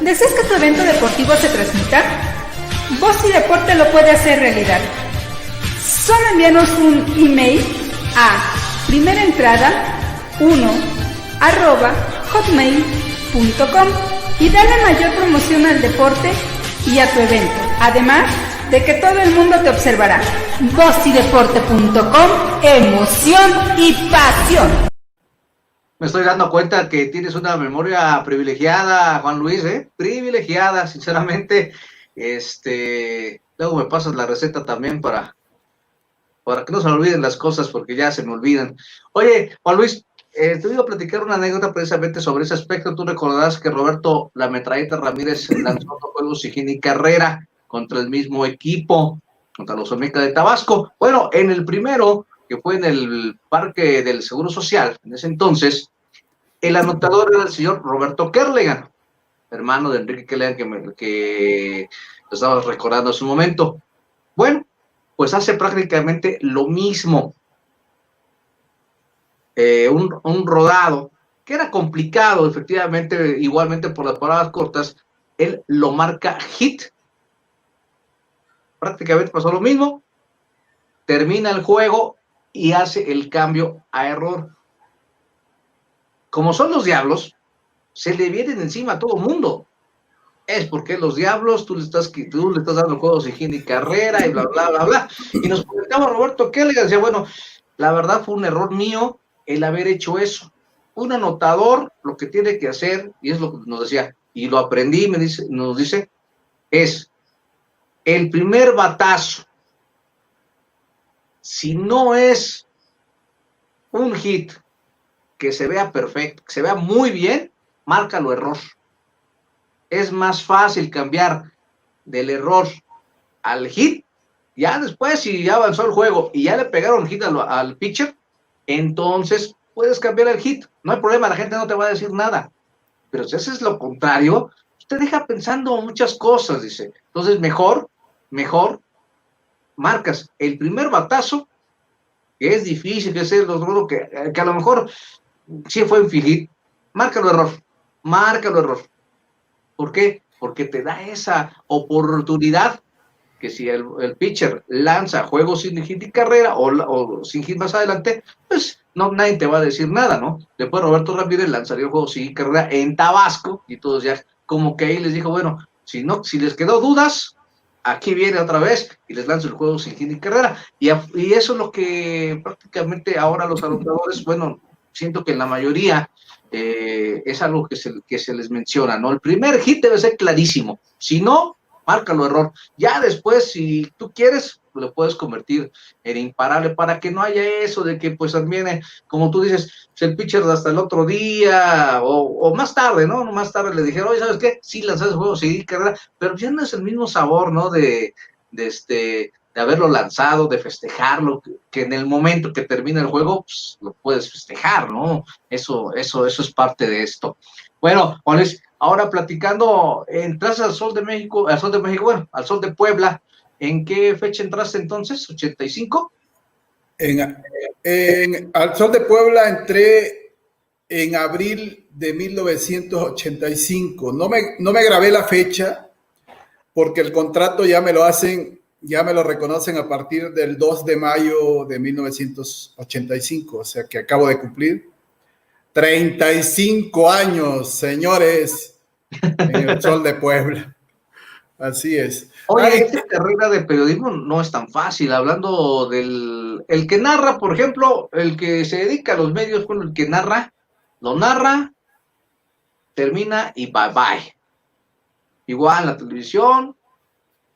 ¿Deseas que tu evento deportivo se transmita? Voz y Deporte lo puede hacer realidad. Solo envíanos un email a primeraentrada1@hotmail.com y dale mayor promoción al deporte y a tu evento. Además de que todo el mundo te observará. vozydeporte.com, emoción y pasión. Me estoy dando cuenta que tienes una memoria privilegiada, Juan Luis, privilegiada, sinceramente. Luego me pasas la receta también para que no se me olviden las cosas, porque ya se me olvidan. Oye, Juan Luis, te iba a platicar una anécdota precisamente sobre ese aspecto. Tú recordarás que Roberto La Metralleta Ramírez lanzó otro juego Singini Carrera contra el mismo equipo, contra los Olmecas de Tabasco. Bueno, en el primero, que fue en el Parque del Seguro Social, en ese entonces, el anotador era el señor Roberto Kerlegan, hermano de Enrique Kerlegan, que lo estaba recordando en su momento. Bueno, pues hace prácticamente lo mismo. Un rodado, que era complicado, efectivamente, igualmente por las paradas cortas, él lo marca hit. Prácticamente pasó lo mismo, termina el juego y hace el cambio a error. Como son los Diablos, se le vienen encima a todo mundo. Es porque los Diablos, tú le estás dando juegos Singini Carrera y bla, bla, bla, bla. Y nos comentaba Roberto Kelly, decía, bueno, la verdad fue un error mío el haber hecho eso. Un anotador lo que tiene que hacer, y es lo que nos decía, y lo aprendí, nos dice, es el primer batazo. Si no es un hit que se vea perfecto, que se vea muy bien, márcalo error. Es más fácil cambiar del error al hit. Ya después, si ya avanzó el juego y ya le pegaron hit al pitcher, entonces puedes cambiar el hit. No hay problema, la gente no te va a decir nada. Pero si haces lo contrario, te deja pensando muchas cosas, dice. Entonces, mejor marcas el primer batazo, que es difícil, que es el otro, que a lo mejor sí fue en hit, márcalo error. ¿Por qué? Porque te da esa oportunidad que si el pitcher lanza juegos sin hit y carrera o sin hit más adelante, pues no, nadie te va a decir nada, ¿no? Después Roberto Ramírez lanzaría el juego sin carrera en Tabasco, y todos ya, como que ahí les dijo, bueno, si les quedó dudas, aquí viene otra vez y les lanzo el juego sin hit ni carrera. Y eso es lo que prácticamente ahora los anotadores, bueno, siento que en la mayoría es algo que se les menciona, ¿no? El primer hit debe ser clarísimo, si no, márcalo error. Ya después, si tú quieres, lo puedes convertir en imparable para que no haya eso de que pues también, como tú dices, el pitcher hasta el otro día o más tarde, ¿no? Más tarde le dijeron, oye, ¿sabes qué? Sí, lanzaste el juego, sí, carrera, pero ya no es el mismo sabor, ¿no? De haberlo lanzado, de festejarlo, que en el momento que termina el juego, pues, lo puedes festejar, ¿no? Eso es parte de esto. Bueno, Juan Luis, ahora platicando, entraste al Sol de México, bueno, al Sol de Puebla. ¿En qué fecha entraste entonces? ¿85? Al Sol de Puebla entré en abril de 1985. No me grabé la fecha porque el contrato ya me lo reconocen a partir del 2 de mayo de 1985, o sea que acabo de cumplir 35 años, señores, en el Sol de Puebla. Así es. Oye, esta carrera de periodismo no es tan fácil, hablando el que narra, por ejemplo, el que se dedica a los medios, bueno, el que narra, lo narra, termina y bye bye. Igual la televisión,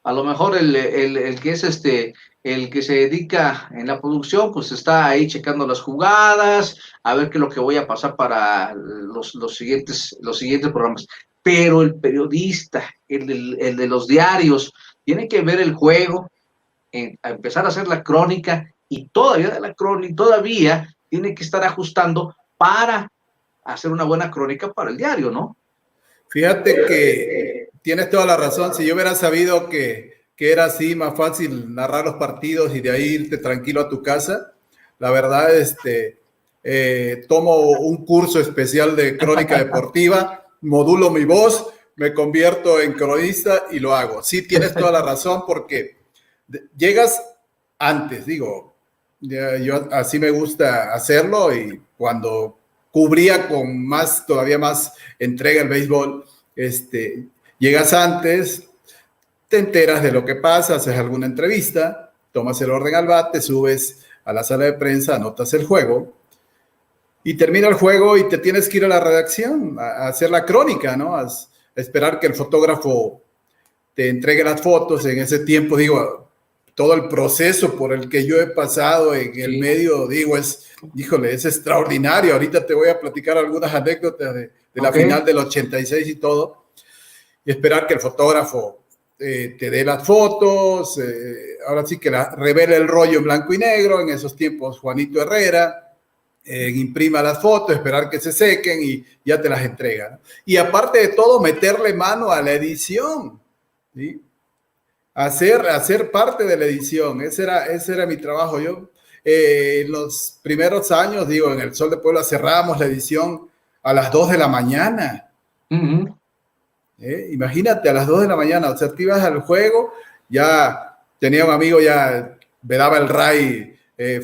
a lo mejor el que es el que se dedica en la producción, pues está ahí checando las jugadas, a ver qué es lo que voy a pasar para los siguientes programas. Pero el periodista, el de los diarios, tiene que ver el juego, a empezar a hacer la crónica, y todavía de la crónica, todavía tiene que estar ajustando para hacer una buena crónica para el diario, ¿no? Fíjate que tienes toda la razón. Si yo hubiera sabido que era así, más fácil narrar los partidos y de ahí irte tranquilo a tu casa, la verdad, tomo un curso especial de crónica deportiva, modulo mi voz, me convierto en cronista y lo hago. Sí, tienes toda la razón porque llegas antes, digo, yo así me gusta hacerlo, y cuando cubría con todavía más entrega el béisbol, llegas antes, te enteras de lo que pasa, haces alguna entrevista, tomas el orden al bate, subes a la sala de prensa, anotas el juego y termina el juego y te tienes que ir a la redacción a hacer la crónica, ¿no? A esperar que el fotógrafo te entregue las fotos. En ese tiempo, digo, todo el proceso por el que yo he pasado en el medio, digo, es extraordinario. Ahorita te voy a platicar algunas anécdotas de la final del 86 y todo, y esperar que el fotógrafo te dé las fotos, ahora sí que revele el rollo en blanco y negro, en esos tiempos Juanito Herrera, imprima las fotos, esperar que se sequen y ya te las entrega, ¿no? Y aparte de todo, meterle mano a la edición, ¿sí? Hacer parte de la edición, ese era mi trabajo. Yo en los primeros años, digo, en el Sol de Puebla cerrábamos la edición a las 2 de la mañana. Uh-huh. Imagínate, a las 2 de la mañana, o sea, te ibas al juego, ya tenía un amigo, ya me daba el RAI,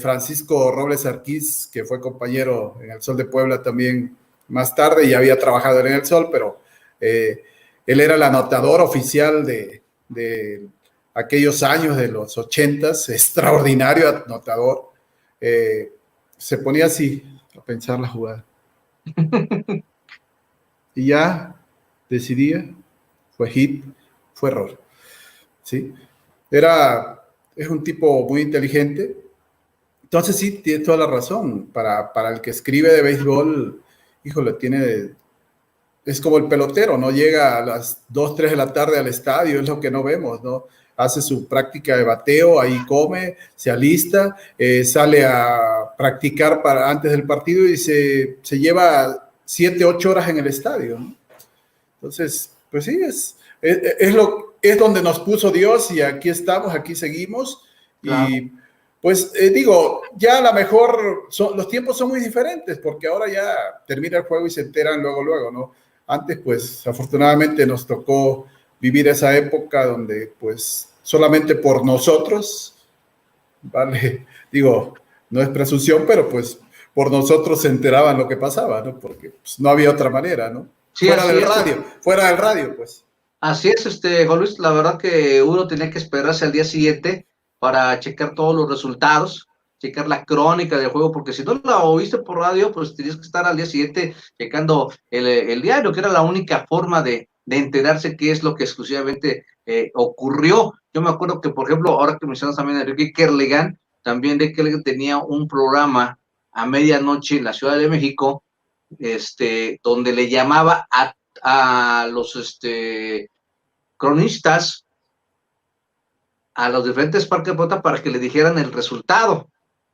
Francisco Robles Arquiz, que fue compañero en el Sol de Puebla también más tarde, y había trabajado en el Sol, pero él era el anotador oficial de aquellos años de los 80s, extraordinario anotador. Se ponía así a pensar la jugada. Y ya decidía, fue hit, fue error. ¿Sí? Es un tipo muy inteligente. Entonces sí, tiene toda la razón. Para el que escribe de béisbol, híjole, es como el pelotero, ¿no? Llega a las 2, 3 de la tarde al estadio, es lo que no vemos, ¿no? Hace su práctica de bateo, ahí come, se alista, sale a practicar antes del partido y se lleva 7, 8 horas en el estadio, ¿no? Entonces, pues sí, es donde nos puso Dios, y aquí estamos, aquí seguimos. Claro. Y pues digo, ya a lo mejor los tiempos son muy diferentes, porque ahora ya termina el juego y se enteran luego, ¿no? Antes, pues, afortunadamente nos tocó vivir esa época donde, pues, solamente por nosotros, ¿vale? Digo, no es presunción, pero pues por nosotros se enteraban lo que pasaba, ¿no? Porque pues, no había otra manera, ¿no? Sí, fuera del radio, pues. Así es, Juan Luis, la verdad que uno tenía que esperarse al día siguiente para checar todos los resultados, checar la crónica del juego, porque si no la oíste por radio, pues tenías que estar al día siguiente checando el diario, que era la única forma de enterarse qué es lo que exclusivamente ocurrió. Yo me acuerdo que, por ejemplo, ahora que mencionas también a Enrique Kerlegan, también de Kerlegan tenía un programa a medianoche en la Ciudad de México, donde le llamaba a los cronistas a los diferentes parques de pelota para que le dijeran el resultado.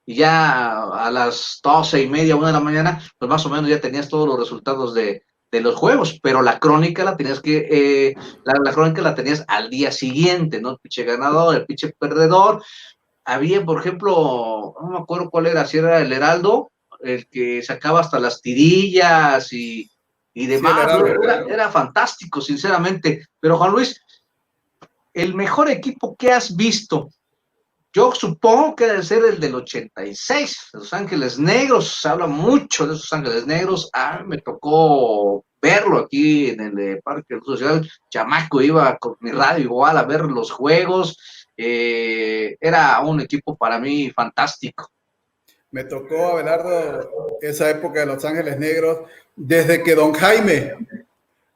Y ya a las 12:30, 1 de la mañana, pues más o menos ya tenías todos los resultados de los juegos, pero la crónica la tenías la crónica la tenías al día siguiente, ¿no? El piche ganador, el piche perdedor. Había, por ejemplo, no me acuerdo cuál era, si era el Heraldo, el que sacaba hasta las tirillas y demás, sí, era fantástico, sinceramente. Pero Juan Luis, el mejor equipo que has visto, yo supongo que debe ser el del 86, Los Ángeles Negros. Se habla mucho de esos Ángeles Negros. Me tocó verlo aquí en el Parque Social. Chamaco, iba con mi radio igual a ver los juegos. Era un equipo para mí fantástico. Me tocó, Abelardo, esa época de Los Ángeles Negros, desde que don Jaime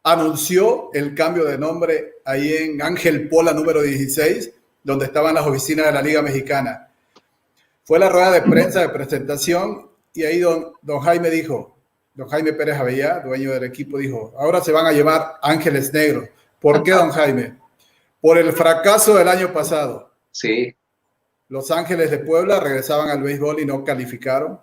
anunció el cambio de nombre ahí en Ángel Pola número 16, donde estaban las oficinas de la Liga Mexicana. Fue la rueda de prensa de presentación y ahí don Jaime dijo, don Jaime Pérez Avellá, dueño del equipo, dijo, ahora se van a llamar Ángeles Negros. ¿Por qué, don Jaime? Por el fracaso del año pasado. Sí. Los Ángeles de Puebla regresaban al béisbol y no calificaron,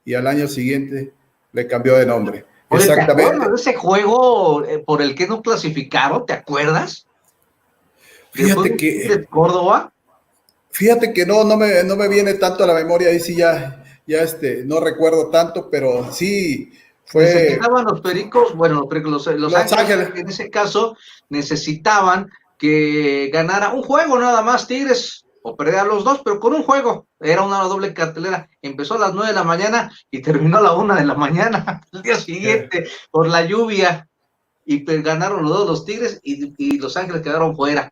y al año siguiente le cambió de nombre. Oye, exactamente. ¿te acuerdas de ese juego por el que no clasificaron? ¿Te acuerdas? Fíjate que ¿De Córdoba? Fíjate que no me viene tanto a la memoria, ahí sí ya no recuerdo tanto, pero sí fue. Necesitaban los Pericos, bueno, los Ángeles, en ese caso, necesitaban que ganara un juego nada más Tigres, o perder los dos, pero con un juego. Era una doble cartelera. Empezó a las 9 de la mañana y terminó a la 1 de la mañana el día siguiente por la lluvia. Y pues ganaron los dos, los Tigres, y Los Ángeles quedaron fuera.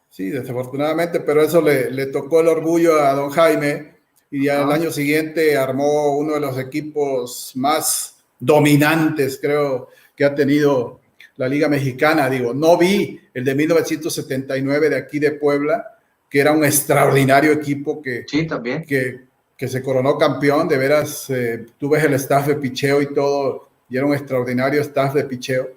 Sí, desafortunadamente, pero eso le tocó el orgullo a don Jaime, y ya el año siguiente armó uno de los equipos más dominantes, creo, que ha tenido la Liga Mexicana. Digo, no vi el de 1979 de aquí de Puebla, que era un extraordinario equipo sí, también. que se coronó campeón. De veras, tú ves el staff de picheo y todo, y era un extraordinario staff de picheo.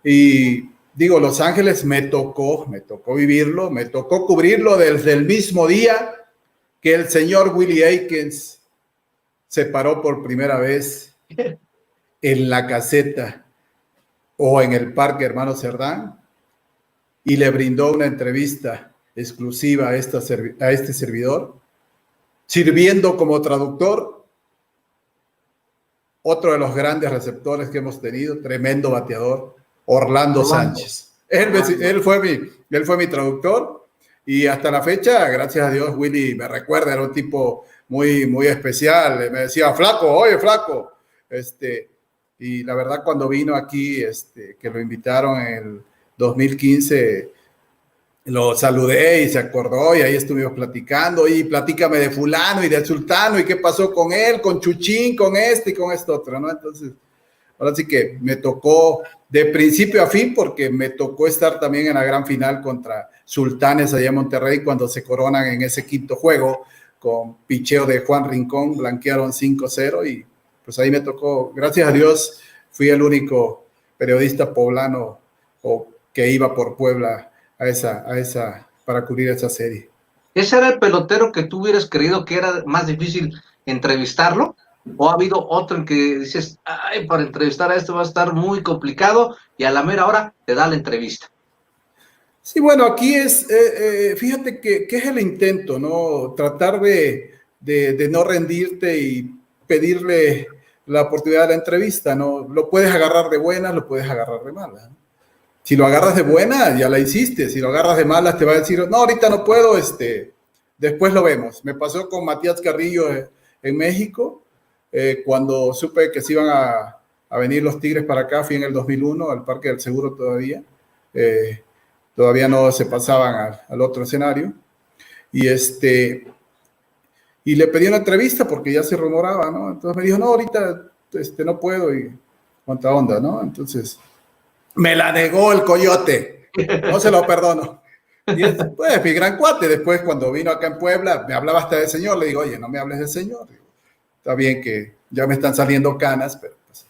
Y digo, Los Ángeles me tocó vivirlo, me tocó cubrirlo desde el mismo día que el señor Willie Aikens se paró por primera vez en la caseta o en el Parque Hermano Cerdán y le brindó una entrevista exclusiva a este servidor, sirviendo como traductor. Otro de los grandes receptores que hemos tenido, tremendo bateador, Orlando Sánchez. Él fue mi traductor, y hasta la fecha, gracias a Dios, Willy me recuerda, era un tipo muy, muy especial. Me decía, flaco, oye, flaco. Y la verdad, cuando vino aquí, que lo invitaron en el 2015, lo saludé y se acordó, y ahí estuvimos platicando, y platícame de fulano y de sultano, y qué pasó con él, con Chuchín, con y con otro, ¿no? Entonces, ahora sí que me tocó de principio a fin, porque me tocó estar también en la gran final contra Sultanes allá en Monterrey, cuando se coronan en ese quinto juego, con picheo de Juan Rincón, blanquearon 5-0, y pues ahí me tocó. Gracias a Dios, fui el único periodista poblano que iba por Puebla para cubrir esa serie. ¿Ese era el pelotero que tú hubieras creído que era más difícil entrevistarlo? ¿O ha habido otro en que dices, ay, para entrevistar a este va a estar muy complicado, y a la mera hora te da la entrevista? Sí, bueno, aquí es, fíjate que es el intento, ¿no? Tratar de no rendirte y pedirle la oportunidad de la entrevista, ¿no? Lo puedes agarrar de buenas, lo puedes agarrar de malas, ¿no? Si lo agarras de buena, ya la hiciste. Si lo agarras de malas, te va a decir, no, ahorita no puedo, después lo vemos. Me pasó con Matías Carrillo en México. cuando supe que se iban a venir los Tigres para acá, fui en el 2001 al Parque del Seguro todavía. Todavía no se pasaban al otro escenario. Y le pedí una entrevista porque ya se rumoraba, ¿no? Entonces me dijo, no, ahorita no puedo y cuánta onda, ¿no? Entonces me la negó el coyote, no se lo perdono. Y pues mi gran cuate, después cuando vino acá en Puebla, me hablaba hasta del señor, le digo, oye, no me hables del señor. Digo, está bien que ya me están saliendo canas, pero pues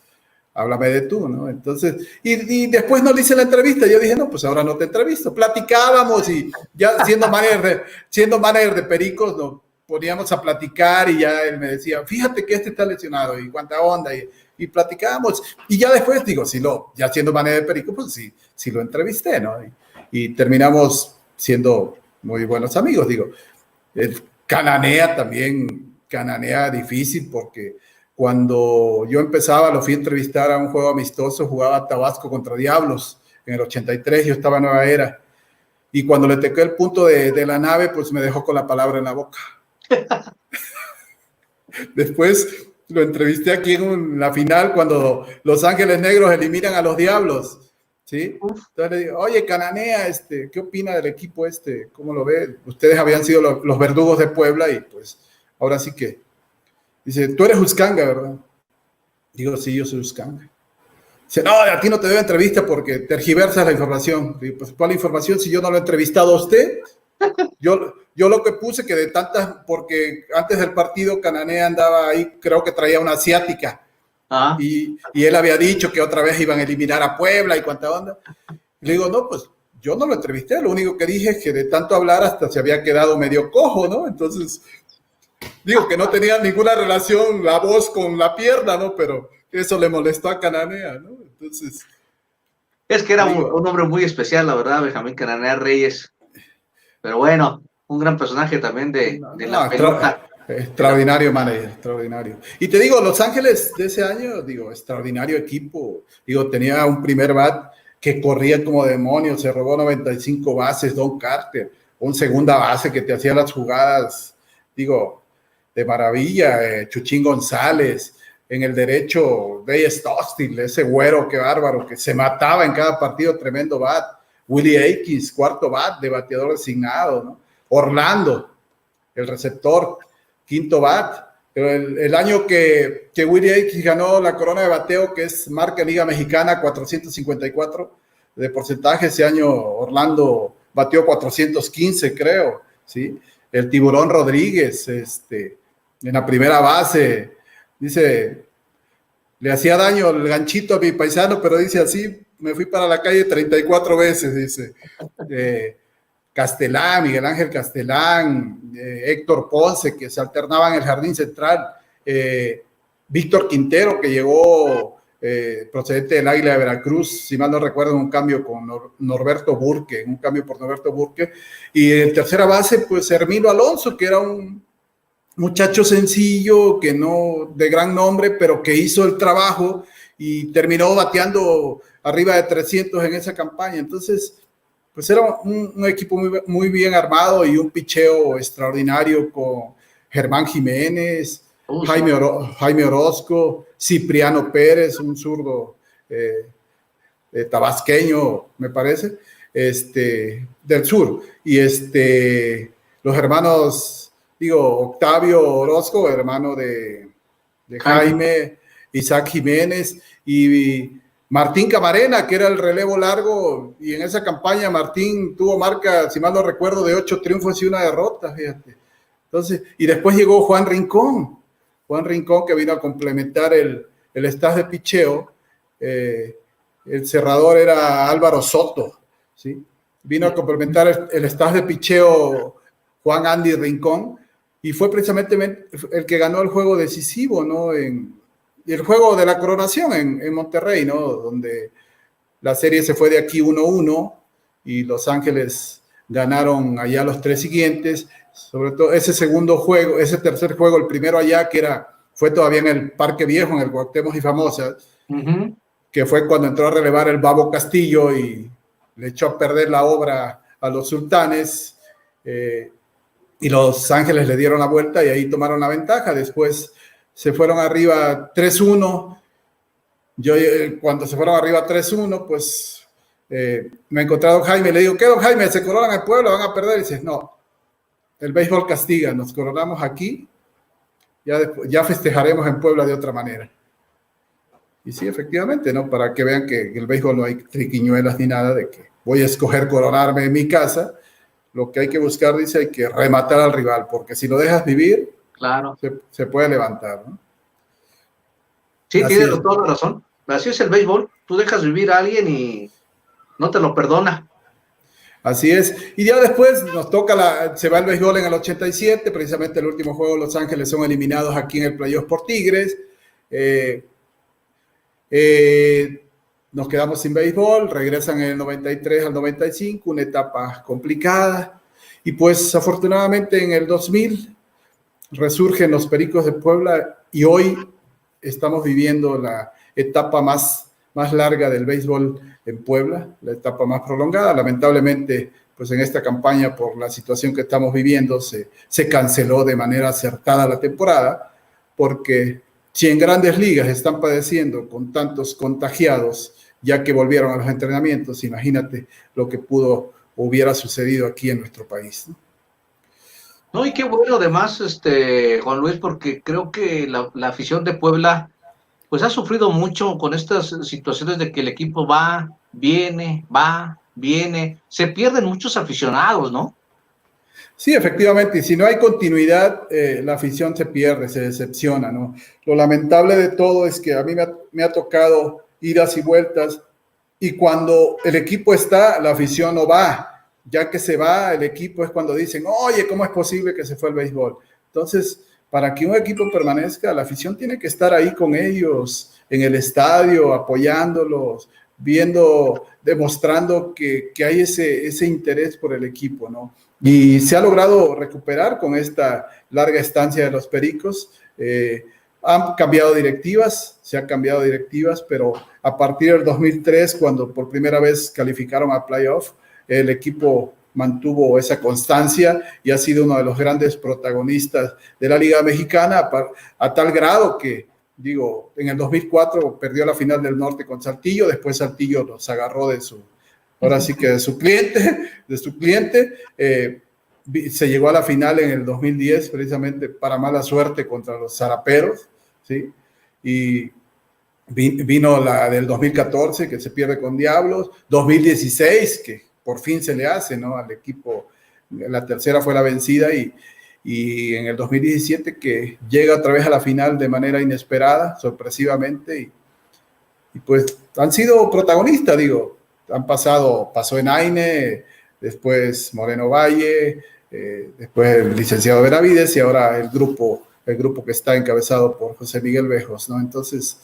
háblame de tú, ¿no? Entonces, y después no le hice la entrevista, yo dije, no, pues ahora no te entrevisto. Platicábamos y ya siendo manager de Pericos, nos poníamos a platicar y ya él me decía, fíjate que está lesionado y cuánta onda, y platicábamos. Y ya después, digo, ya siendo manager de Pericos, pues sí lo entrevisté, ¿no? Y terminamos siendo muy buenos amigos, digo. Cananea difícil porque cuando yo empezaba lo fui a entrevistar a un juego amistoso, jugaba Tabasco contra Diablos en el 83, yo estaba en Nueva Era, y cuando le toqué el punto de la nave, pues me dejó con la palabra en la boca. Después lo entrevisté aquí en la final cuando Los Ángeles Negros eliminan a los Diablos, ¿sí? Entonces le digo, oye, Cananea, ¿qué opina del equipo ¿Cómo lo ve? Ustedes habían sido los verdugos de Puebla y pues ahora sí que. Dice, tú eres Uscanga, ¿verdad? Digo, sí, yo soy Uscanga. Dice, no, a ti no te doy entrevista porque tergiversas la información. Digo, pues, ¿cuál información si yo no lo he entrevistado a usted? Yo lo que puse que de tantas, porque antes del partido Cananea andaba ahí, creo que traía una asiática. Y él había dicho que otra vez iban a eliminar a Puebla y cuánta onda. Y le digo, no, pues yo no lo entrevisté, lo único que dije es que de tanto hablar hasta se había quedado medio cojo, ¿no? Entonces, digo que no tenía ninguna relación la voz con la pierna, ¿no? Pero eso le molestó a Cananea, ¿no? Entonces. Es que era un hombre muy especial, la verdad, Benjamín Cananea Reyes. Pero bueno, un gran personaje también de la pelota. Extraordinario manager, extraordinario. Y te digo, Los Ángeles de ese año, digo, extraordinario equipo. Digo, tenía un primer bat que corría como demonio, se robó 95 bases, Don Carter, un segunda base que te hacía las jugadas, digo, de maravilla, Chuchín González, en el derecho, Dave Stostil, ese güero, qué bárbaro, que se mataba en cada partido, tremendo bat. Willie Aikins, cuarto bat de bateador designado, ¿no? Orlando, el receptor, quinto bat. Pero el año que Willie Aikins ganó la corona de bateo, que es marca Liga Mexicana, 454 de porcentaje, ese año Orlando batió 415, creo, ¿sí? El Tiburón Rodríguez, en la primera base, dice, le hacía daño el ganchito a mi paisano, pero dice así, me fui para la calle 34 veces, dice. Castelán, Miguel Ángel Castelán, Héctor Ponce, que se alternaban en el jardín central, Víctor Quintero, que llegó procedente del Águila de Veracruz, si mal no recuerdo, un cambio con Norberto Burke, un cambio por Norberto Burke, y en tercera base, pues Hermino Alonso, que era un muchacho sencillo, que no de gran nombre, pero que hizo el trabajo y terminó bateando arriba de 300 en esa campaña. Entonces, pues era un equipo muy bien armado y un picheo extraordinario con Germán Jiménez, Jaime Orozco, Cipriano Pérez, un zurdo tabasqueño, me parece, del sur. Y los hermanos, Octavio Orozco, hermano de Jaime, Isaac Jiménez y Martín Camarena, que era el relevo largo, y en esa campaña Martín tuvo marca, si mal no recuerdo, de 8 triunfos y una derrota, fíjate. Entonces, y después llegó Juan Rincón que vino a complementar el staff de picheo. El cerrador era Álvaro Soto, ¿sí? Vino a complementar el staff de picheo Juan Andy Rincón, y fue precisamente el que ganó el juego decisivo, ¿no? Y el juego de la coronación en Monterrey, ¿no? Donde la serie se fue de aquí 1-1 y Los Ángeles ganaron allá los 3 siguientes, sobre todo ese segundo juego, ese tercer juego, el primero allá, fue todavía en el Parque Viejo, en el Cuauhtémoc y Famosa, que fue cuando entró a relevar el Babo Castillo y le echó a perder la obra a los Sultanes, y Los Ángeles le dieron la vuelta y ahí tomaron la ventaja. Después se fueron arriba 3-1. Yo cuando se fueron arriba 3-1, pues me encontré a don Jaime, le digo, ¿qué, don Jaime? ¿Se coronan el pueblo? ¿Van a perder? Y dice, no, el béisbol castiga, nos coronamos aquí, ya festejaremos en Puebla de otra manera. Y sí, efectivamente, ¿no? Para que vean que en el béisbol no hay triquiñuelas ni nada de que voy a escoger coronarme en mi casa. Lo que hay que buscar, dice, hay que rematar al rival, porque si lo dejas vivir, claro, se puede levantar, ¿no? Sí, Así tienes es. toda la razón. Así es el béisbol. Tú dejas vivir a alguien y no te lo perdona. Así es. Y ya después nos toca se va el béisbol en el 87, precisamente el último juego, Los Ángeles son eliminados aquí en el playoff por Tigres. Nos quedamos sin béisbol, regresan en el 93 al 95, una etapa complicada. Y pues afortunadamente en el 2000 resurgen los Pericos de Puebla y hoy estamos viviendo la etapa más larga del béisbol en Puebla, la etapa más prolongada. Lamentablemente, pues en esta campaña, por la situación que estamos viviendo, se canceló de manera acertada la temporada, porque si en Grandes Ligas están padeciendo con tantos contagiados, ya que volvieron a los entrenamientos, imagínate lo que hubiera sucedido aquí en nuestro país, ¿no? No, y qué bueno además, Juan Luis, porque creo que la afición de Puebla pues ha sufrido mucho con estas situaciones de que el equipo va, viene, se pierden muchos aficionados, ¿no? Sí, efectivamente, y si no hay continuidad, la afición se pierde, se decepciona, ¿no? Lo lamentable de todo es que a mí me ha tocado idas y vueltas, y cuando el equipo está, la afición no va. Ya que se va el equipo es cuando dicen, oye, ¿cómo es posible que se fue el béisbol? Entonces, para que un equipo permanezca, la afición tiene que estar ahí con ellos, en el estadio, apoyándolos, demostrando que hay ese interés por el equipo, ¿no? Y se ha logrado recuperar con esta larga estancia de los Pericos. Han cambiado directivas, pero a partir del 2003, cuando por primera vez calificaron a playoff, el equipo mantuvo esa constancia y ha sido uno de los grandes protagonistas de la Liga Mexicana, a tal grado que, en el 2004 perdió la final del Norte con Saltillo, después Saltillo los agarró de su cliente, se llegó a la final en el 2010, precisamente para mala suerte contra los Zaraperos, ¿sí? Y vino la del 2014, que se pierde con Diablos, 2016, que por fin se le hace, ¿no? Al equipo, la tercera fue la vencida, y en el 2017 que llega otra vez a la final de manera inesperada, sorpresivamente, y pues han sido protagonistas, pasó Enaine, después Moreno Valle, después el licenciado Benavides, y ahora el grupo que está encabezado por José Miguel Bejos, ¿no? Entonces,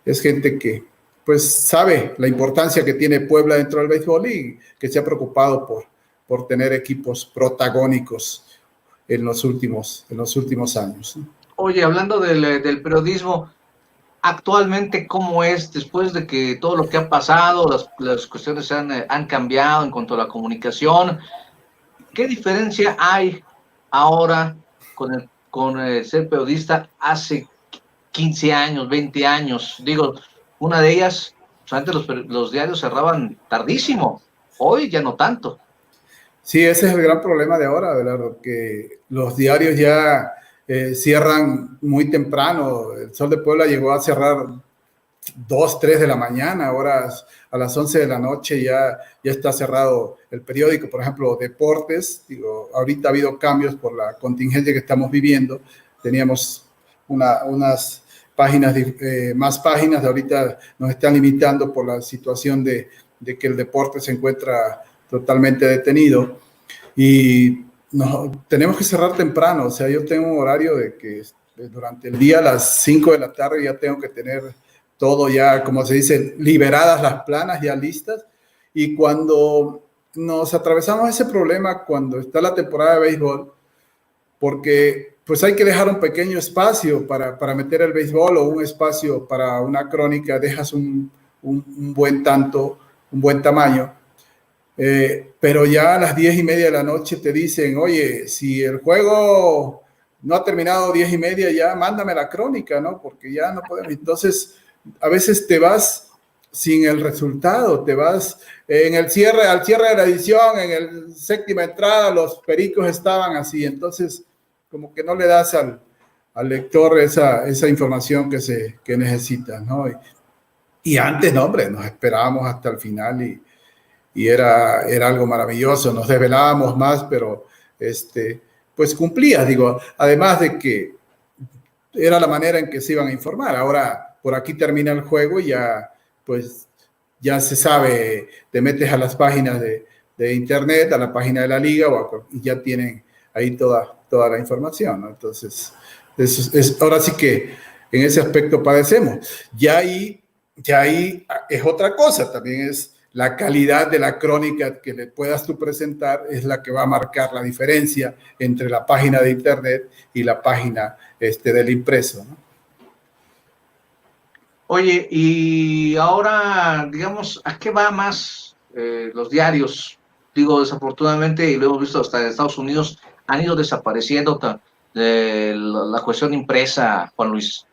es gente que pues sabe la importancia que tiene Puebla dentro del béisbol y que se ha preocupado por tener equipos protagónicos en los últimos años, ¿no? Oye, hablando del periodismo, actualmente, ¿cómo es después de que todo lo que ha pasado, las cuestiones han cambiado en cuanto a la comunicación? ¿Qué diferencia hay ahora con ser periodista hace 15 años, 20 años? Una de ellas, pues antes los diarios cerraban tardísimo, hoy ya no tanto. Sí, ese es el gran problema de ahora, Belardo, que los diarios ya cierran muy temprano. El Sol de Puebla llegó a cerrar 2, 3 de la mañana, ahora a las 11 de la noche ya está cerrado el periódico. Por ejemplo, Deportes, ahorita ha habido cambios por la contingencia que estamos viviendo. Teníamos unas páginas, más páginas, ahorita nos están limitando por la situación de que el deporte se encuentra totalmente detenido y tenemos que cerrar temprano. O sea, yo tengo un horario de que durante el día a las 5 de la tarde ya tengo que tener todo ya, como se dice, liberadas las planas ya listas, y cuando nos atravesamos ese problema, cuando está la temporada de béisbol, porque pues hay que dejar un pequeño espacio para meter el béisbol o un espacio para una crónica, dejas un buen tanto, un buen tamaño, pero ya a las 10:30 de la noche te dicen, oye, si el juego no ha terminado 10:30, ya mándame la crónica, ¿no? Porque ya no podemos. Entonces, a veces te vas sin el resultado, te vas al cierre de la edición, en el séptima entrada, los pericos estaban así, entonces como que no le das al lector esa información que necesita, ¿no? Y antes, no, hombre, nos esperábamos hasta el final y era algo maravilloso, nos desvelábamos más, pero pues cumplías, digo, además de que era la manera en que se iban a informar. Ahora, por aquí termina el juego y ya, pues, ya se sabe, te metes a las páginas de internet, a la página de la liga, y ya tienen ahí toda la información, ¿no? Entonces, ahora sí que en ese aspecto padecemos. Ya ahí es otra cosa, también es la calidad de la crónica que le puedas tú presentar, es la que va a marcar la diferencia entre la página de internet y la página del impreso, ¿no? Oye, y ahora, digamos, ¿a qué va más los diarios? Digo, desafortunadamente, y lo hemos visto hasta en Estados Unidos, han ido desapareciendo la cuestión impresa, Juan Luis.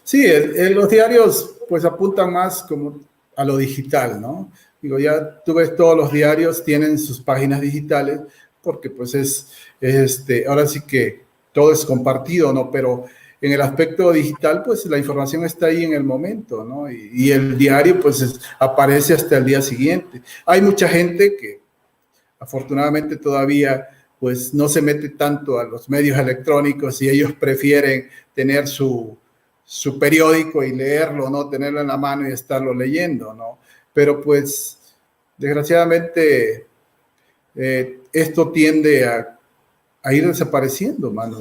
Sí, los diarios pues apuntan más como a lo digital, ¿no? Digo, ya tú ves todos los diarios tienen sus páginas digitales porque pues ahora sí que todo es compartido, ¿no? Pero en el aspecto digital, pues la información está ahí en el momento, ¿no? Y el diario pues aparece hasta el día siguiente. Hay mucha gente que afortunadamente todavía pues no se mete tanto a los medios electrónicos y ellos prefieren tener su periódico y leerlo, ¿no? Tenerlo en la mano y estarlo leyendo, ¿no? Pero pues, desgraciadamente, esto tiende a ir desapareciendo, mano.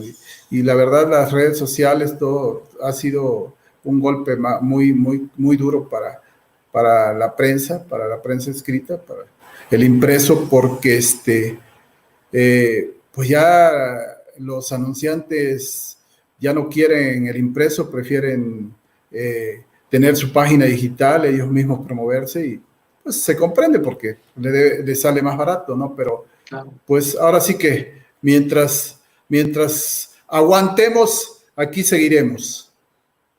Y la verdad, las redes sociales, todo ha sido un golpe muy, muy, muy duro para la prensa escrita, para el impreso, porque pues ya los anunciantes ya no quieren el impreso, prefieren tener su página digital, ellos mismos promoverse y pues se comprende porque le sale más barato, ¿no? Pero claro, pues ahora sí que mientras aguantemos, aquí seguiremos.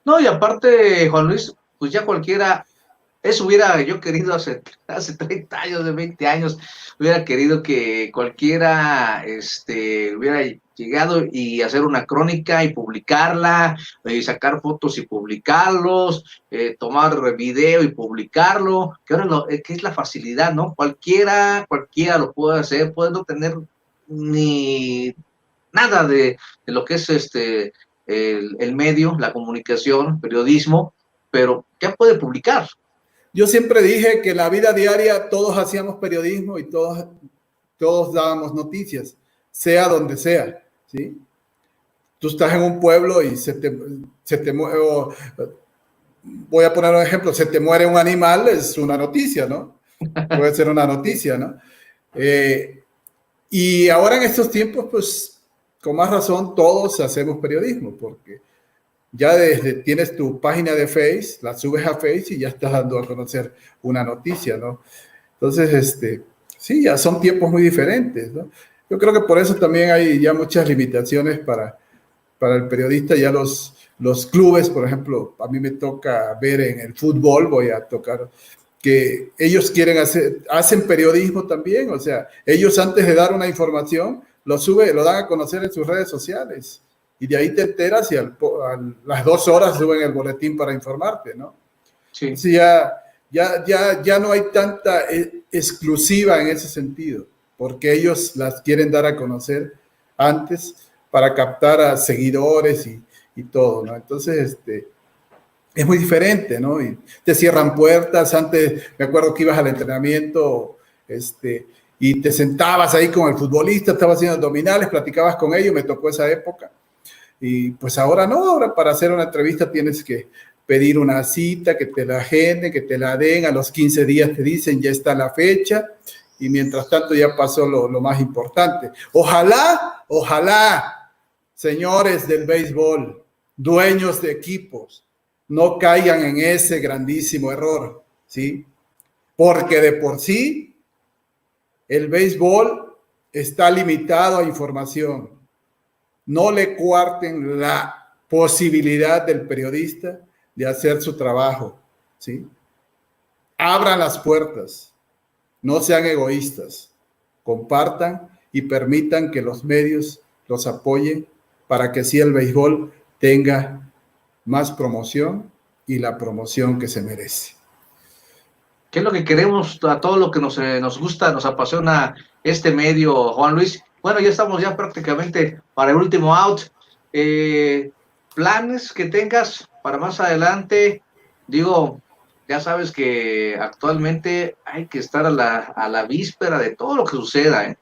No, y aparte, Juan Luis, pues ya cualquiera, eso hubiera yo querido hace 30 años, de 20 años, hubiera querido que cualquiera hubiera llegado y hacer una crónica y publicarla, y sacar fotos y publicarlos, tomar video y publicarlo, que ahora que es la facilidad, ¿no? Cualquiera lo puede hacer, puede no tener ni nada de lo que es el medio, la comunicación, periodismo, pero ya puede publicar. Yo siempre dije que en la vida diaria todos hacíamos periodismo y todos dábamos noticias, sea donde sea, ¿sí? Tú estás en un pueblo y se te muere, voy a poner un ejemplo, se te muere un animal, es una noticia, ¿no? Puede ser una noticia, ¿no? Y ahora en estos tiempos, pues, con más razón, todos hacemos periodismo, porque ya tienes tu página de Face, la subes a Face y ya estás dando a conocer una noticia, ¿no? Entonces, sí, ya son tiempos muy diferentes, ¿no? Yo creo que por eso también hay ya muchas limitaciones para el periodista. Ya los clubes, por ejemplo, a mí me toca ver en el fútbol, voy a tocar, que ellos hacen periodismo también, o sea, ellos antes de dar una información, lo dan a conocer en sus redes sociales. Y de ahí te enteras y a las 2 horas suben el boletín para informarte, ¿no? Sí. Entonces ya no hay tanta exclusiva en ese sentido, porque ellos las quieren dar a conocer antes para captar a seguidores y todo, ¿no? Entonces, es muy diferente, ¿no? Y te cierran puertas. Antes, me acuerdo que ibas al entrenamiento, y te sentabas ahí con el futbolista, estabas haciendo abdominales, platicabas con ellos, me tocó esa época. Y pues ahora no, ahora para hacer una entrevista tienes que pedir una cita, que te la agenden, que te la den, a los 15 días te dicen ya está la fecha, y mientras tanto ya pasó lo más importante. Ojalá, señores del béisbol, dueños de equipos, no caigan en ese grandísimo error, ¿sí? Porque de por sí el béisbol está limitado a información. no le coarten la posibilidad del periodista de hacer su trabajo, ¿sí? Abran las puertas, no sean egoístas, compartan y permitan que los medios los apoyen para que así el béisbol tenga más promoción y la promoción que se merece. ¿Qué es lo que queremos a todo lo que nos gusta, nos apasiona este medio, Juan Luis? Bueno, ya estamos ya prácticamente para el último out. ¿Planes que tengas para más adelante? Digo, ya sabes que actualmente hay que estar a la víspera de todo lo que suceda, ¿eh?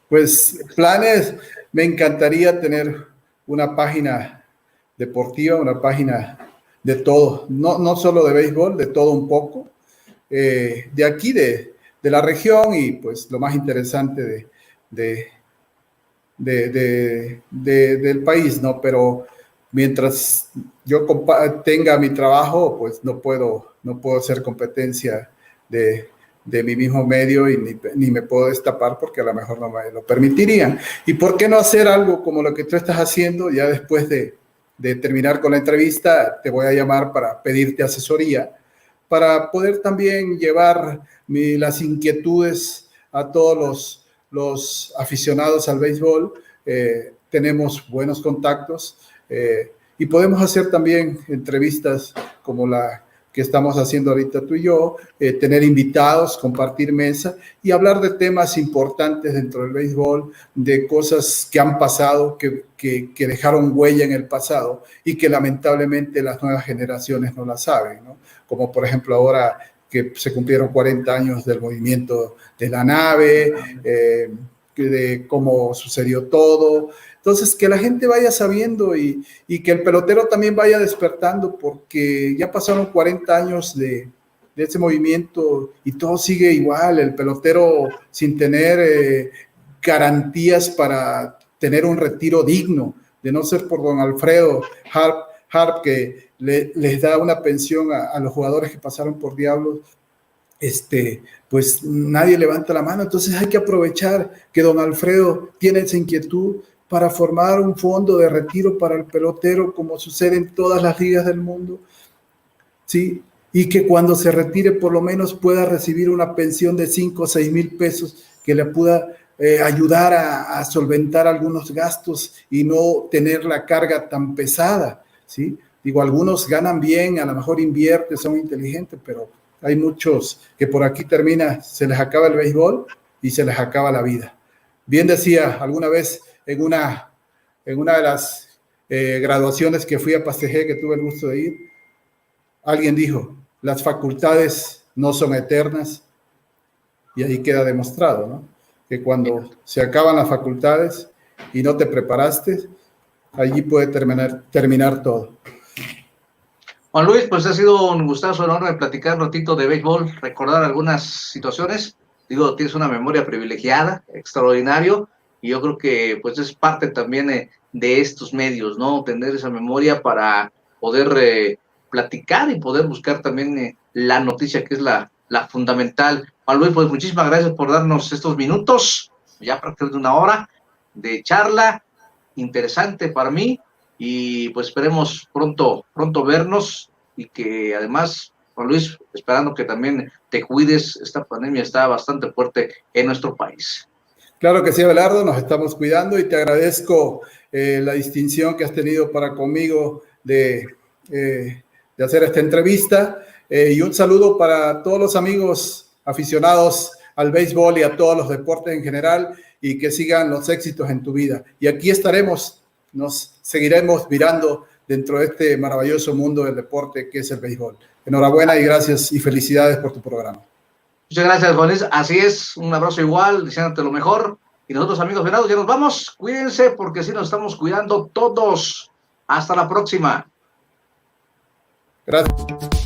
Pues planes, me encantaría tener una página deportiva, una página de todo, no solo de béisbol, de todo un poco, de aquí, de la región y pues lo más interesante del país, ¿no? Pero mientras yo tenga mi trabajo, pues no puedo hacer competencia de mi mismo medio y ni me puedo destapar porque a lo mejor no me lo permitirían. ¿Y por qué no hacer algo como lo que tú estás haciendo? Ya después de terminar con la entrevista, te voy a llamar para pedirte asesoría, para poder también llevar las inquietudes a todos los aficionados al béisbol. Tenemos buenos contactos y podemos hacer también entrevistas como la que estamos haciendo ahorita tú y yo, tener invitados, compartir mesa y hablar de temas importantes dentro del béisbol, de cosas que han pasado, que dejaron huella en el pasado y que lamentablemente las nuevas generaciones no la saben, ¿no? Como por ejemplo ahora que se cumplieron 40 años del movimiento de la nave, de cómo sucedió todo. Entonces, que la gente vaya sabiendo y que el pelotero también vaya despertando, porque ya pasaron 40 años de ese movimiento y todo sigue igual. El pelotero sin tener garantías para tener un retiro digno, de no ser por don Alfredo Harp que les da una pensión a los jugadores que pasaron por Diablos, pues nadie levanta la mano. Entonces hay que aprovechar que don Alfredo tiene esa inquietud para formar un fondo de retiro para el pelotero, como sucede en todas las ligas del mundo, ¿sí? Y que cuando se retire por lo menos pueda recibir una pensión de 5 o 6 mil pesos que le pueda ayudar a solventar algunos gastos y no tener la carga tan pesada, ¿sí? Digo, algunos ganan bien, a lo mejor invierten, son inteligentes, pero hay muchos que por aquí se les acaba el béisbol y se les acaba la vida. Bien decía alguna vez en una de las graduaciones que fui a Pastejé, que tuve el gusto de ir, alguien dijo, las facultades no son eternas, y ahí queda demostrado, ¿no? Que cuando se acaban las facultades y no te preparaste, allí puede terminar todo. Juan Luis, pues ha sido un gustazo enorme platicar un ratito de béisbol, recordar algunas situaciones. Digo, tienes una memoria privilegiada, extraordinario, y yo creo que pues es parte también de estos medios, ¿no? Tener esa memoria para poder platicar y poder buscar también la noticia, que es la fundamental. Juan Luis, pues muchísimas gracias por darnos estos minutos, ya prácticamente una hora de charla interesante para mí, y pues esperemos pronto vernos, y que además, Juan Luis, esperando que también te cuides, esta pandemia está bastante fuerte en nuestro país. Claro que sí, Abelardo, nos estamos cuidando y te agradezco la distinción que has tenido para conmigo de hacer esta entrevista, y un saludo para todos los amigos aficionados al béisbol y a todos los deportes en general, y que sigan los éxitos en tu vida. Y aquí estaremos, nos seguiremos mirando dentro de este maravilloso mundo del deporte que es el béisbol. Enhorabuena y gracias y felicidades por tu programa. Muchas gracias, Juan Luis. Así es, un abrazo igual, deseándote lo mejor. Y nosotros, amigos venados, ya nos vamos. Cuídense, porque así nos estamos cuidando todos. Hasta la próxima. Gracias.